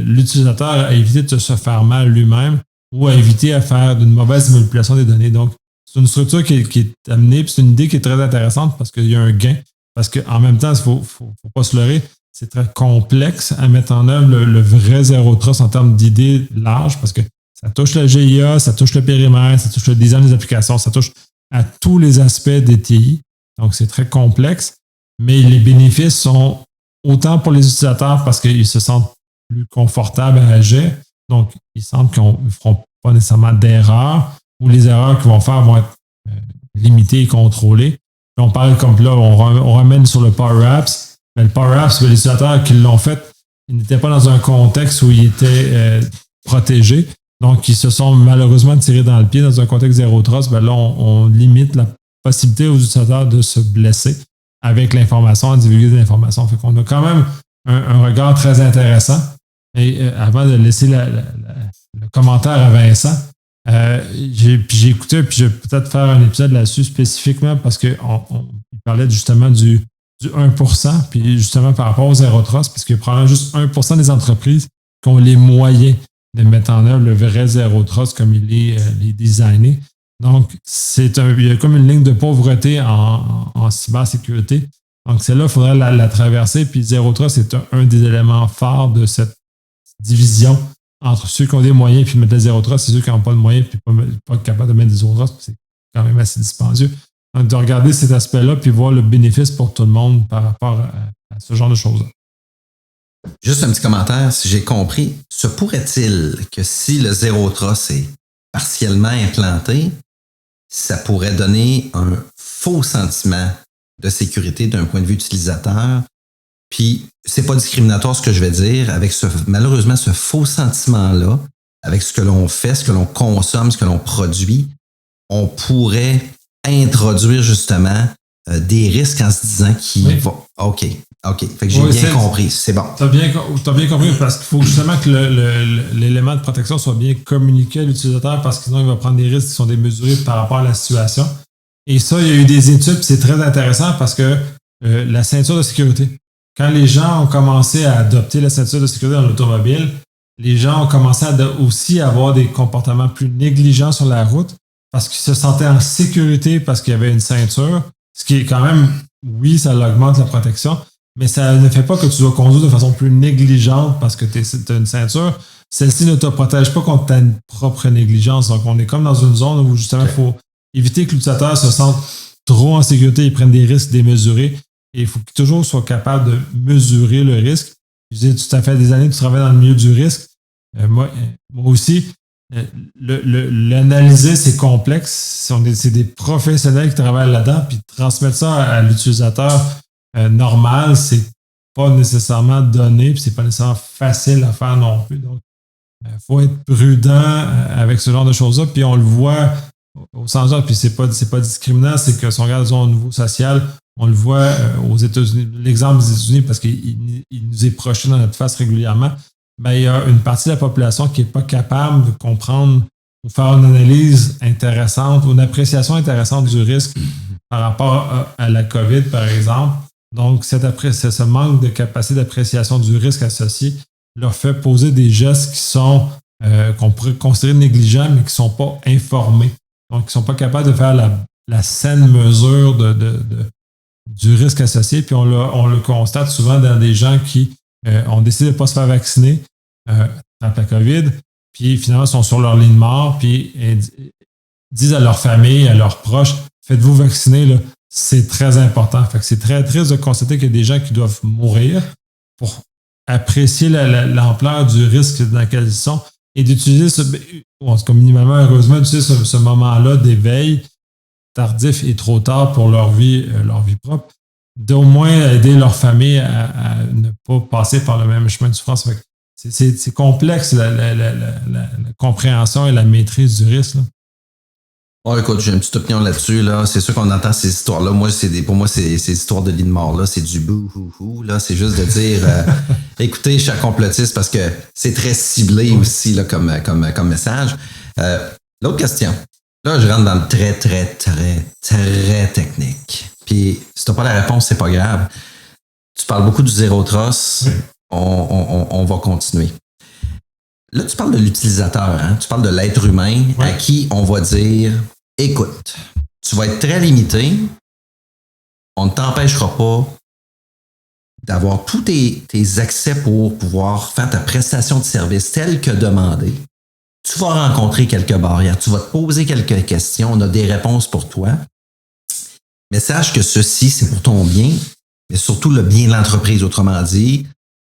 l'utilisateur à éviter de se faire mal lui-même ou à éviter à faire d'une mauvaise manipulation des données. Donc, c'est une structure qui est amenée, puis c'est une idée qui est très intéressante parce qu'il y a un gain. Parce qu'en même temps, il ne faut pas se leurrer, c'est très complexe à mettre en œuvre le vrai Zero Trust en termes d'idées larges parce que ça touche la GIA, ça touche le périmètre, ça touche le design des applications, ça touche à tous les aspects des TI. Donc, c'est très complexe, mais les bénéfices sont autant pour les utilisateurs parce qu'ils se sentent plus confortables à agir. Donc, ils sentent qu'ils ne feront pas nécessairement d'erreurs ou les erreurs qu'ils vont faire vont être limitées et contrôlées. Puis on parle comme là, on ramène sur le Power Apps. Mais le Power Apps, les utilisateurs qui l'ont fait, ils n'étaient pas dans un contexte où ils étaient protégés. Donc, ils se sont malheureusement tirés dans le pied dans un contexte Zero Trust. Ben là, on limite la possibilité aux utilisateurs de se blesser. avec l'information, à divulguer de l'information. Fait qu'on a quand même un regard très intéressant. Et avant de laisser le commentaire à Vincent, j'ai écouté, puis je vais peut-être faire un épisode là-dessus spécifiquement parce qu'il parlait justement du 1%, puis justement par rapport au Zero Trust, parce qu'il y a probablement juste 1% des entreprises qui ont les moyens de mettre en œuvre le vrai Zero Trust comme il est designé. Donc, il y a comme une ligne de pauvreté en cybersécurité. Donc, celle-là, il faudrait la traverser, puis Zero Trust est un des éléments forts de cette division entre ceux qui ont des moyens puis mettre le Zero Trust et ceux qui n'ont pas de moyens puis pas capables de mettre des Zero Trust, c'est quand même assez dispendieux. Donc, de regarder cet aspect-là puis voir le bénéfice pour tout le monde par rapport à ce genre de choses-là. Juste un petit commentaire, si j'ai compris, se pourrait-il que si le Zero Trust est partiellement implanté, ça pourrait donner un faux sentiment de sécurité d'un point de vue utilisateur? Puis, c'est pas discriminatoire ce que je vais dire, avec malheureusement ce faux sentiment-là, avec ce que l'on fait, ce que l'on consomme, ce que l'on produit, on pourrait introduire justement des risques en se disant qu'il va... OK. Fait que j'ai bien compris. C'est bon. T'as bien compris parce qu'il faut justement que l'élément de protection soit bien communiqué à l'utilisateur parce que sinon il va prendre des risques qui sont démesurés par rapport à la situation. Et ça, il y a eu des études, puis c'est très intéressant parce que la ceinture de sécurité, quand les gens ont commencé à adopter la ceinture de sécurité dans l'automobile, les gens ont commencé aussi à avoir des comportements plus négligents sur la route parce qu'ils se sentaient en sécurité parce qu'il y avait une ceinture, ce qui est quand même, oui, ça augmente la protection, mais ça ne fait pas que tu dois conduire de façon plus négligente parce que tu as une ceinture. Celle-ci ne te protège pas contre ta propre négligence. Donc, on est comme dans une zone où justement, il faut éviter que l'utilisateur se sente trop en sécurité et prenne des risques démesurés. Et il faut qu'il toujours soit capable de mesurer le risque. Je disais, ça fait des années que tu travailles dans le milieu du risque. Moi aussi, l'analyser, c'est complexe. C'est des professionnels qui travaillent là-dedans, puis transmettre ça à l'utilisateur normal, c'est pas nécessairement donné, puis c'est pas nécessairement facile à faire non plus. Donc, il faut être prudent avec ce genre de choses-là, puis on le voit au sens là, puis c'est pas discriminant, c'est que si on regarde au niveau social, on le voit aux États-Unis, l'exemple des États-Unis, parce qu'il nous est projeté dans notre face régulièrement, ben, il y a une partie de la population qui n'est pas capable de comprendre ou faire une analyse intéressante ou une appréciation intéressante du risque par rapport à la COVID, par exemple. Donc, ce manque de capacité d'appréciation du risque associé leur fait poser des gestes qui sont qu'on pourrait considérer négligents, mais qui ne sont pas informés. Donc, ils ne sont pas capables de faire la saine mesure du risque associé. Puis, on le constate souvent dans des gens qui ont décidé de ne pas se faire vacciner contre la COVID, puis finalement sont sur leur ligne de mort, puis disent à leur famille, à leurs proches, faites-vous vacciner, là. C'est très important. Fait que c'est très triste de constater qu'il y a des gens qui doivent mourir pour apprécier l'ampleur du risque dans lequel ils sont et d'utiliser en tout cas minimalement, heureusement, d'utiliser ce moment-là d'éveil tardif et trop tard pour leur vie propre, d'au moins aider leur famille à ne pas passer par le même chemin de souffrance. Fait que c'est complexe la compréhension et la maîtrise du risque, là. Bon, écoute, j'ai une petite opinion là-dessus. Là. C'est sûr qu'on entend ces histoires-là. Pour moi, ces histoires de lit de mort-là, c'est du bouhouhou. Là. C'est juste de dire, écoutez, chers complotistes, parce que c'est très ciblé aussi là, comme message. L'autre question. Là, je rentre dans le très, très, très, très technique. Puis, si tu n'as pas la réponse, c'est pas grave. Tu parles beaucoup du Zero Trust. Oui. On va continuer. Là, tu parles de l'utilisateur, hein? Tu parles de l'être humain à qui on va dire, écoute, tu vas être très limité, on ne t'empêchera pas d'avoir tous tes accès pour pouvoir faire ta prestation de service telle que demandée. Tu vas rencontrer quelques barrières, tu vas te poser quelques questions, on a des réponses pour toi. Mais sache que ceci, c'est pour ton bien, mais surtout le bien de l'entreprise. Autrement dit,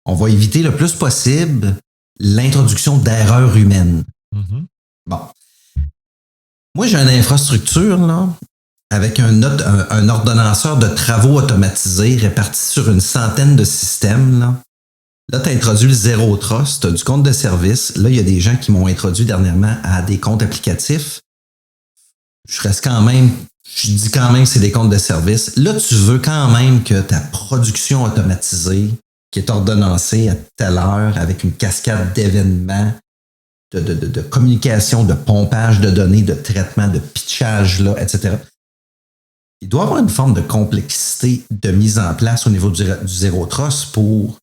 on va éviter le plus possible l'introduction d'erreurs humaines. Mm-hmm. Bon. Moi, j'ai une infrastructure là, avec un ordonnanceur de travaux automatisés réparti sur une centaine de systèmes. Là, tu as introduit le Zero Trust, tu as du compte de service. Là, il y a des gens qui m'ont introduit dernièrement à des comptes applicatifs. Je reste quand même je dis quand même que c'est des comptes de service. Là, tu veux quand même que ta production automatisée, qui est ordonnancée à telle heure, avec une cascade d'événements, de communication, de pompage de données, de traitement, de pitchage, là, etc. Il doit y avoir une forme de complexité de mise en place au niveau du Zero Trust pour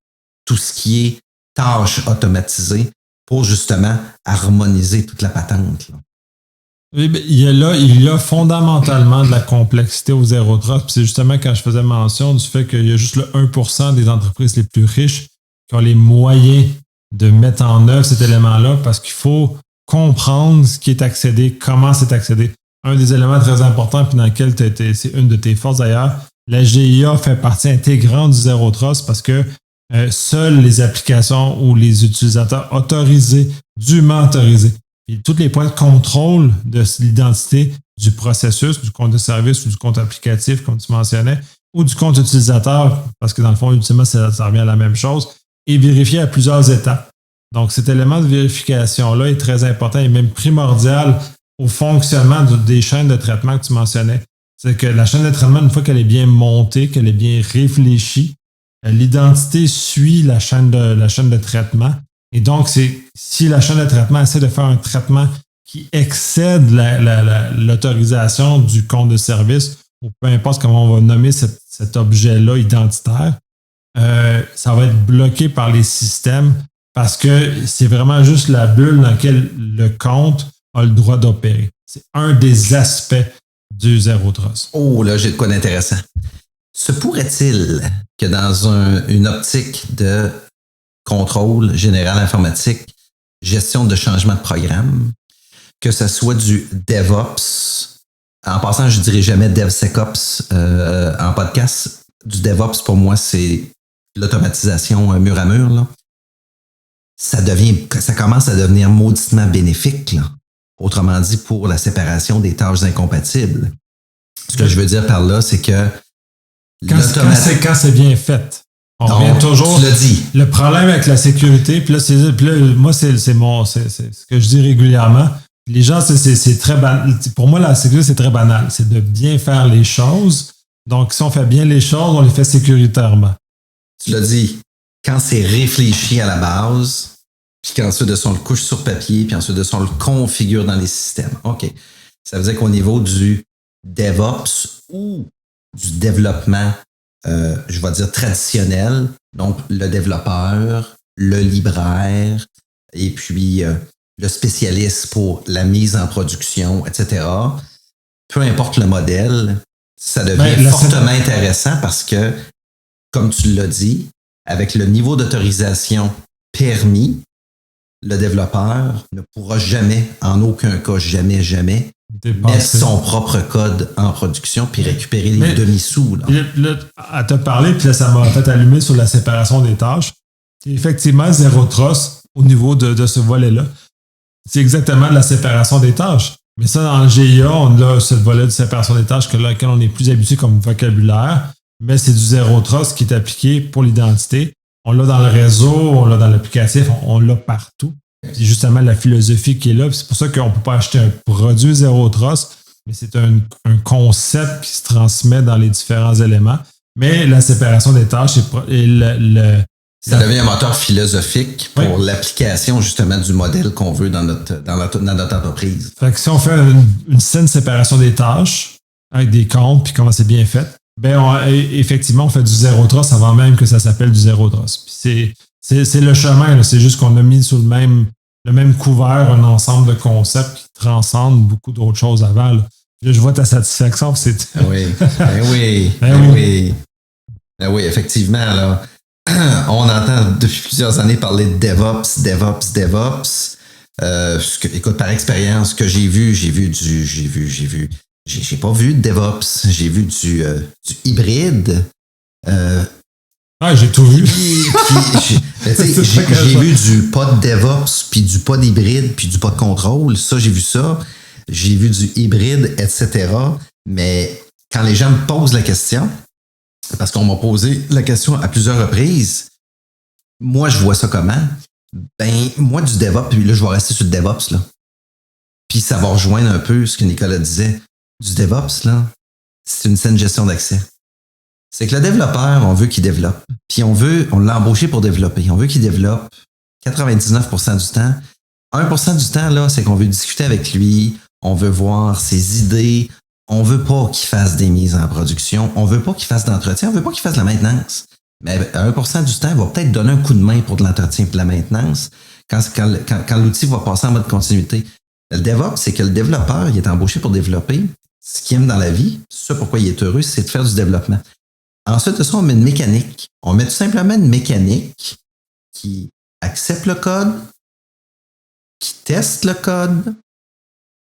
tout ce qui est tâches automatisées pour justement harmoniser toute la patente, là. Oui, il y a fondamentalement de la complexité au Zero Trust. Puis c'est justement quand je faisais mention du fait qu'il y a juste le 1% des entreprises les plus riches qui ont les moyens de mettre en œuvre cet élément-là parce qu'il faut comprendre ce qui est accédé, comment c'est accédé. Un des éléments très importants, puis dans lequel c'est une de tes forces d'ailleurs, la GIA fait partie intégrante du Zero Trust parce que seules les applications ou les utilisateurs autorisés, dûment autorisés, puis tous les points de contrôle de l'identité du processus, du compte de service ou du compte applicatif, comme tu mentionnais, ou du compte utilisateur, parce que dans le fond, ultimement, ça revient à la même chose, est vérifié à plusieurs étapes. Donc, cet élément de vérification-là est très important et même primordial au fonctionnement des chaînes de traitement que tu mentionnais. C'est que la chaîne de traitement, une fois qu'elle est bien montée, qu'elle est bien réfléchie, l'identité suit la chaîne de traitement. Et donc, si la chaîne de traitement essaie de faire un traitement qui excède l'autorisation du compte de service, ou peu importe comment on va nommer cet objet-là identitaire, ça va être bloqué par les systèmes parce que c'est vraiment juste la bulle dans laquelle le compte a le droit d'opérer. C'est un des aspects du Zero Trust. Oh, là, j'ai de quoi d'intéressant. Se pourrait-il que dans une optique de contrôle général informatique, gestion de changement de programme, que ce soit du DevOps, en passant, je ne dirais jamais DevSecOps en podcast. Du DevOps, pour moi, c'est l'automatisation mur à mur, là. Ça commence à devenir mauditement bénéfique, là. Autrement dit, pour la séparation des tâches incompatibles. Ce que je veux dire par là, c'est que quand c'est bien fait. On revient toujours. Tu l'as dit. Le problème avec la sécurité, puis là, moi, c'est ce que je dis régulièrement. Les gens, c'est très banal. Pour moi, la sécurité, c'est très banal. C'est de bien faire les choses. Donc, si on fait bien les choses, on les fait sécuritairement. Tu l'as dit. Quand c'est réfléchi à la base, puis qu'ensuite de ça, on le couche sur papier, puis ensuite de ça, on le configure dans les systèmes. OK. Ça veut dire qu'au niveau du DevOps ou du développement, je vais dire traditionnel, donc le développeur, le libraire, et puis le spécialiste pour la mise en production, etc. Peu importe le modèle, ça devient fortement intéressant parce que, comme tu l'as dit, avec le niveau d'autorisation permis, le développeur ne pourra jamais, en aucun cas, jamais, mettre son propre code en production puis récupérer les demi-sous. Là, à te parler, puis là, ça m'a fait allumer sur la séparation des tâches. C'est effectivement Zero Trust au niveau de ce volet-là. C'est exactement de la séparation des tâches. Mais ça, dans le GIA, on a ce volet de séparation des tâches auquel on est plus habitué comme vocabulaire, mais c'est du Zero Trust qui est appliqué pour l'identité. On l'a dans le réseau, on l'a dans l'applicatif, on l'a partout. C'est justement la philosophie qui est là. C'est pour ça qu'on ne peut pas acheter un produit Zero Trust, mais c'est un concept qui se transmet dans les différents éléments. Mais la séparation des tâches ça devient un moteur philosophique pour l'application justement du modèle qu'on veut dans notre entreprise. Fait que si on fait une saine séparation des tâches avec des comptes puis comment c'est bien fait, effectivement, on fait du Zero Trust avant même que ça s'appelle du Zero Trust. Puis c'est le chemin, là. C'est juste qu'on a mis sur le même couvert un ensemble de concepts qui transcendent beaucoup d'autres choses avant. Là. Je vois ta satisfaction. Oui, effectivement. Là, on entend depuis plusieurs années parler de DevOps. Écoute, par expérience, que j'ai pas vu de DevOps, j'ai vu du hybride. J'ai tout vu. J'ai vu du pod DevOps, puis du pod hybride, puis du pod contrôle. Ça, j'ai vu ça. J'ai vu du hybride, etc. Mais quand les gens me posent la question, parce qu'on m'a posé la question à plusieurs reprises, moi, je vois ça comment? Moi, du DevOps, puis là, je vais rester sur le DevOps, là. Puis ça va rejoindre un peu ce que Nicolas disait. du DevOps, là, c'est une saine gestion d'accès. C'est que le développeur, on veut qu'il développe. Puis on l'a embauché pour développer. On veut qu'il développe 99% du temps. 1% du temps, là, c'est qu'on veut discuter avec lui, on veut voir ses idées, on veut pas qu'il fasse des mises en production, on veut pas qu'il fasse d'entretien, on veut pas qu'il fasse de la maintenance. Mais 1% du temps, il va peut-être donner un coup de main pour de l'entretien et de la maintenance quand l'outil va passer en mode continuité. Le DevOps, c'est que le développeur, il est embauché pour développer. Ce qu'il aime dans la vie, c'est ça pourquoi il est heureux, c'est de faire du développement. Ensuite de ça, on met une mécanique. On met tout simplement une mécanique qui accepte le code, qui teste le code,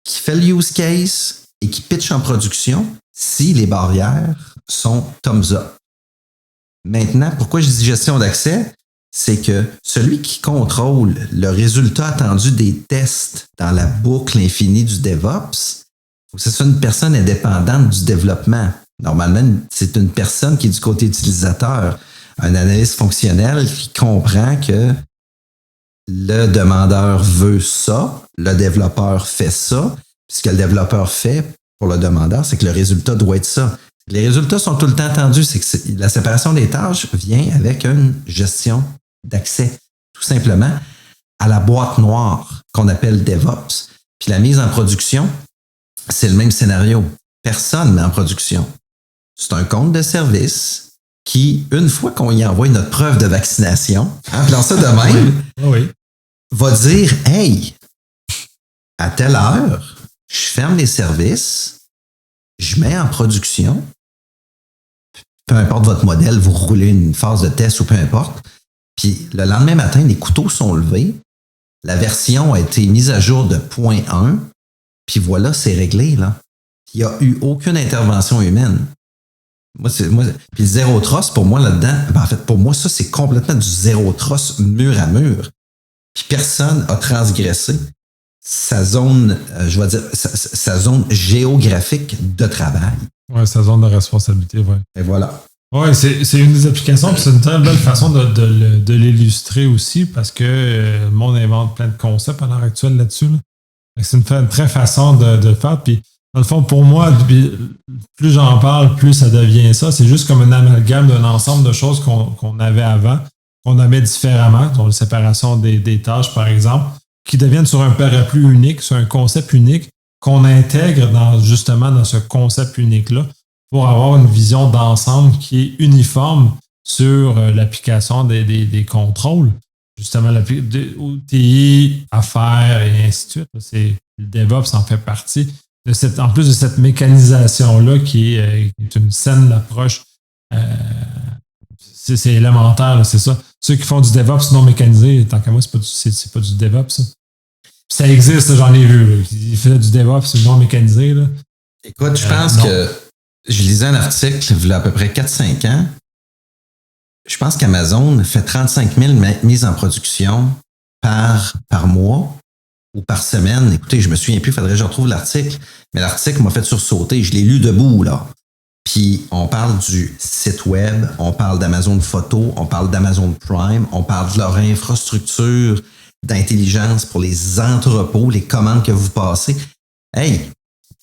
qui fait le use case et qui pitch en production si les barrières sont thumbs up. Maintenant, pourquoi je dis gestion d'accès? C'est que celui qui contrôle le résultat attendu des tests dans la boucle infinie du DevOps, il faut que ce soit une personne indépendante du développement. Normalement, c'est une personne qui est du côté utilisateur, un analyste fonctionnel qui comprend que le demandeur veut ça, le développeur fait ça. Puis ce que le développeur fait pour le demandeur, c'est que le résultat doit être ça. Les résultats sont tout le temps attendus. C'est que la séparation des tâches vient avec une gestion d'accès, tout simplement, à la boîte noire qu'on appelle DevOps. Puis la mise en production, c'est le même scénario. Personne ne met en production. C'est un compte de service qui, une fois qu'on y envoie notre preuve de vaccination, en plan ça de même, oui. Va dire « Hey, à telle heure, je ferme les services, je mets en production, peu importe votre modèle, vous roulez une phase de test ou peu importe, puis le lendemain matin, les couteaux sont levés, la version a été mise à jour de 0.1, puis voilà, c'est réglé, là. Il n'y a eu aucune intervention humaine. Puis zéro trust, pour moi, là-dedans, en fait, pour moi, ça, c'est complètement du zéro trust mur à mur. Puis personne n'a transgressé sa zone, je vais dire, sa zone géographique de travail. Oui, sa zone de responsabilité, oui. Et voilà. Oui, c'est une des applications, puis c'est une très belle façon de l'illustrer aussi, parce que le monde invente plein de concepts à l'heure actuelle là-dessus. Là. C'est une très façon de faire. Puis, dans le fond, pour moi, plus j'en parle, plus ça devient ça. C'est juste comme un amalgame d'un ensemble de choses qu'on avait avant, qu'on avait différemment, dont la séparation des tâches, par exemple, qui deviennent sur un parapluie unique, sur un concept unique, qu'on intègre justement dans ce concept unique-là pour avoir une vision d'ensemble qui est uniforme sur l'application des contrôles. Justement, OTI, affaires et ainsi de suite. Le DevOps en fait partie. En plus de cette mécanisation-là qui est une saine approche, c'est élémentaire, là, c'est ça. Ceux qui font du DevOps non mécanisé, tant qu'à moi, c'est pas du DevOps. Ça existe, j'en ai vu. Là. Ils faisaient du DevOps non mécanisé. Là. Écoute, je pense que je lisais un article il y a à peu près 4-5 ans. Je pense qu'Amazon fait 35 000 mises en production par mois ou par semaine. Écoutez, je me souviens plus, il faudrait que je retrouve l'article. Mais l'article m'a fait sursauter. Je l'ai lu debout, là. Puis, on parle du site web, on parle d'Amazon Photo, on parle d'Amazon Prime, on parle de leur infrastructure d'intelligence pour les entrepôts, les commandes que vous passez. Hey,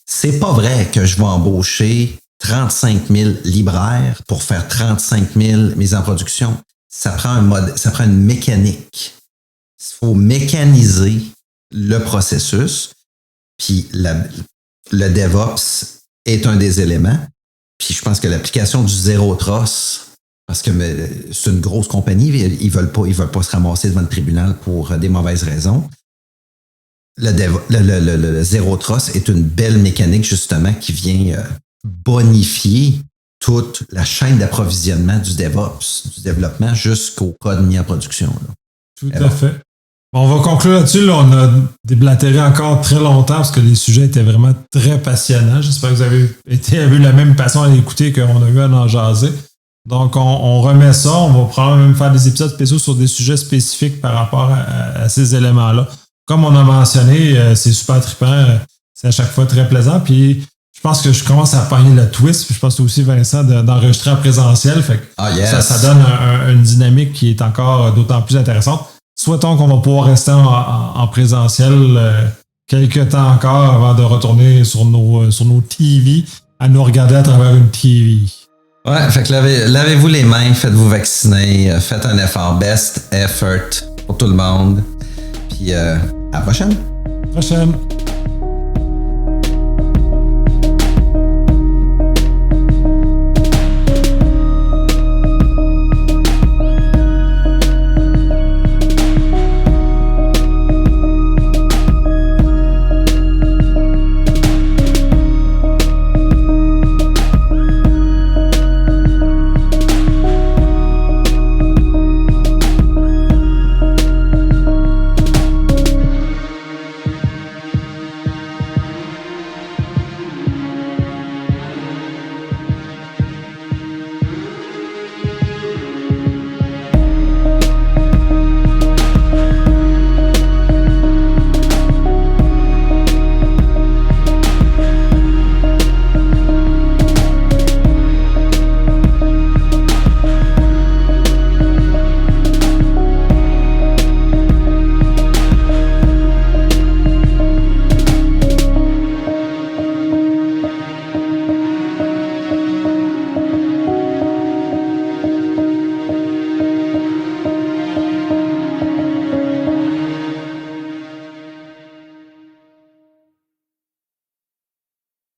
c'est pas vrai que je vais embaucher 35 000 libraires pour faire 35 000 mises en production. Ça prend une mécanique. Il faut mécaniser le processus. Puis, le DevOps est un des éléments. Puis je pense que l'application du zéro trust, parce que c'est une grosse compagnie, ils veulent pas se ramasser devant le tribunal pour des mauvaises raisons. Le zéro trust est une belle mécanique justement qui vient bonifier toute la chaîne d'approvisionnement du DevOps, du développement jusqu'au code mis en production. Là. Tout à fait. Bon, on va conclure là-dessus. Là, on a déblatéré encore très longtemps parce que les sujets étaient vraiment très passionnants. J'espère que vous avez eu la même passion à l'écouter qu'on a eu à en jaser. Donc, on remet ça. On va probablement même faire des épisodes spéciaux sur des sujets spécifiques par rapport à ces éléments-là. Comme on a mentionné, c'est super trippant. C'est à chaque fois très plaisant. Puis, je pense que je commence à pogner le twist. Puis je pense aussi, Vincent, d'enregistrer en présentiel. Fait que ça donne une dynamique qui est encore d'autant plus intéressante. Souhaitons qu'on va pouvoir rester en présentiel quelques temps encore avant de retourner sur nos TV, à nous regarder à travers une TV. Ouais, fait que lavez-vous les mains, faites-vous vacciner, faites un effort, best effort pour tout le monde. Puis à la prochaine. Prochaine.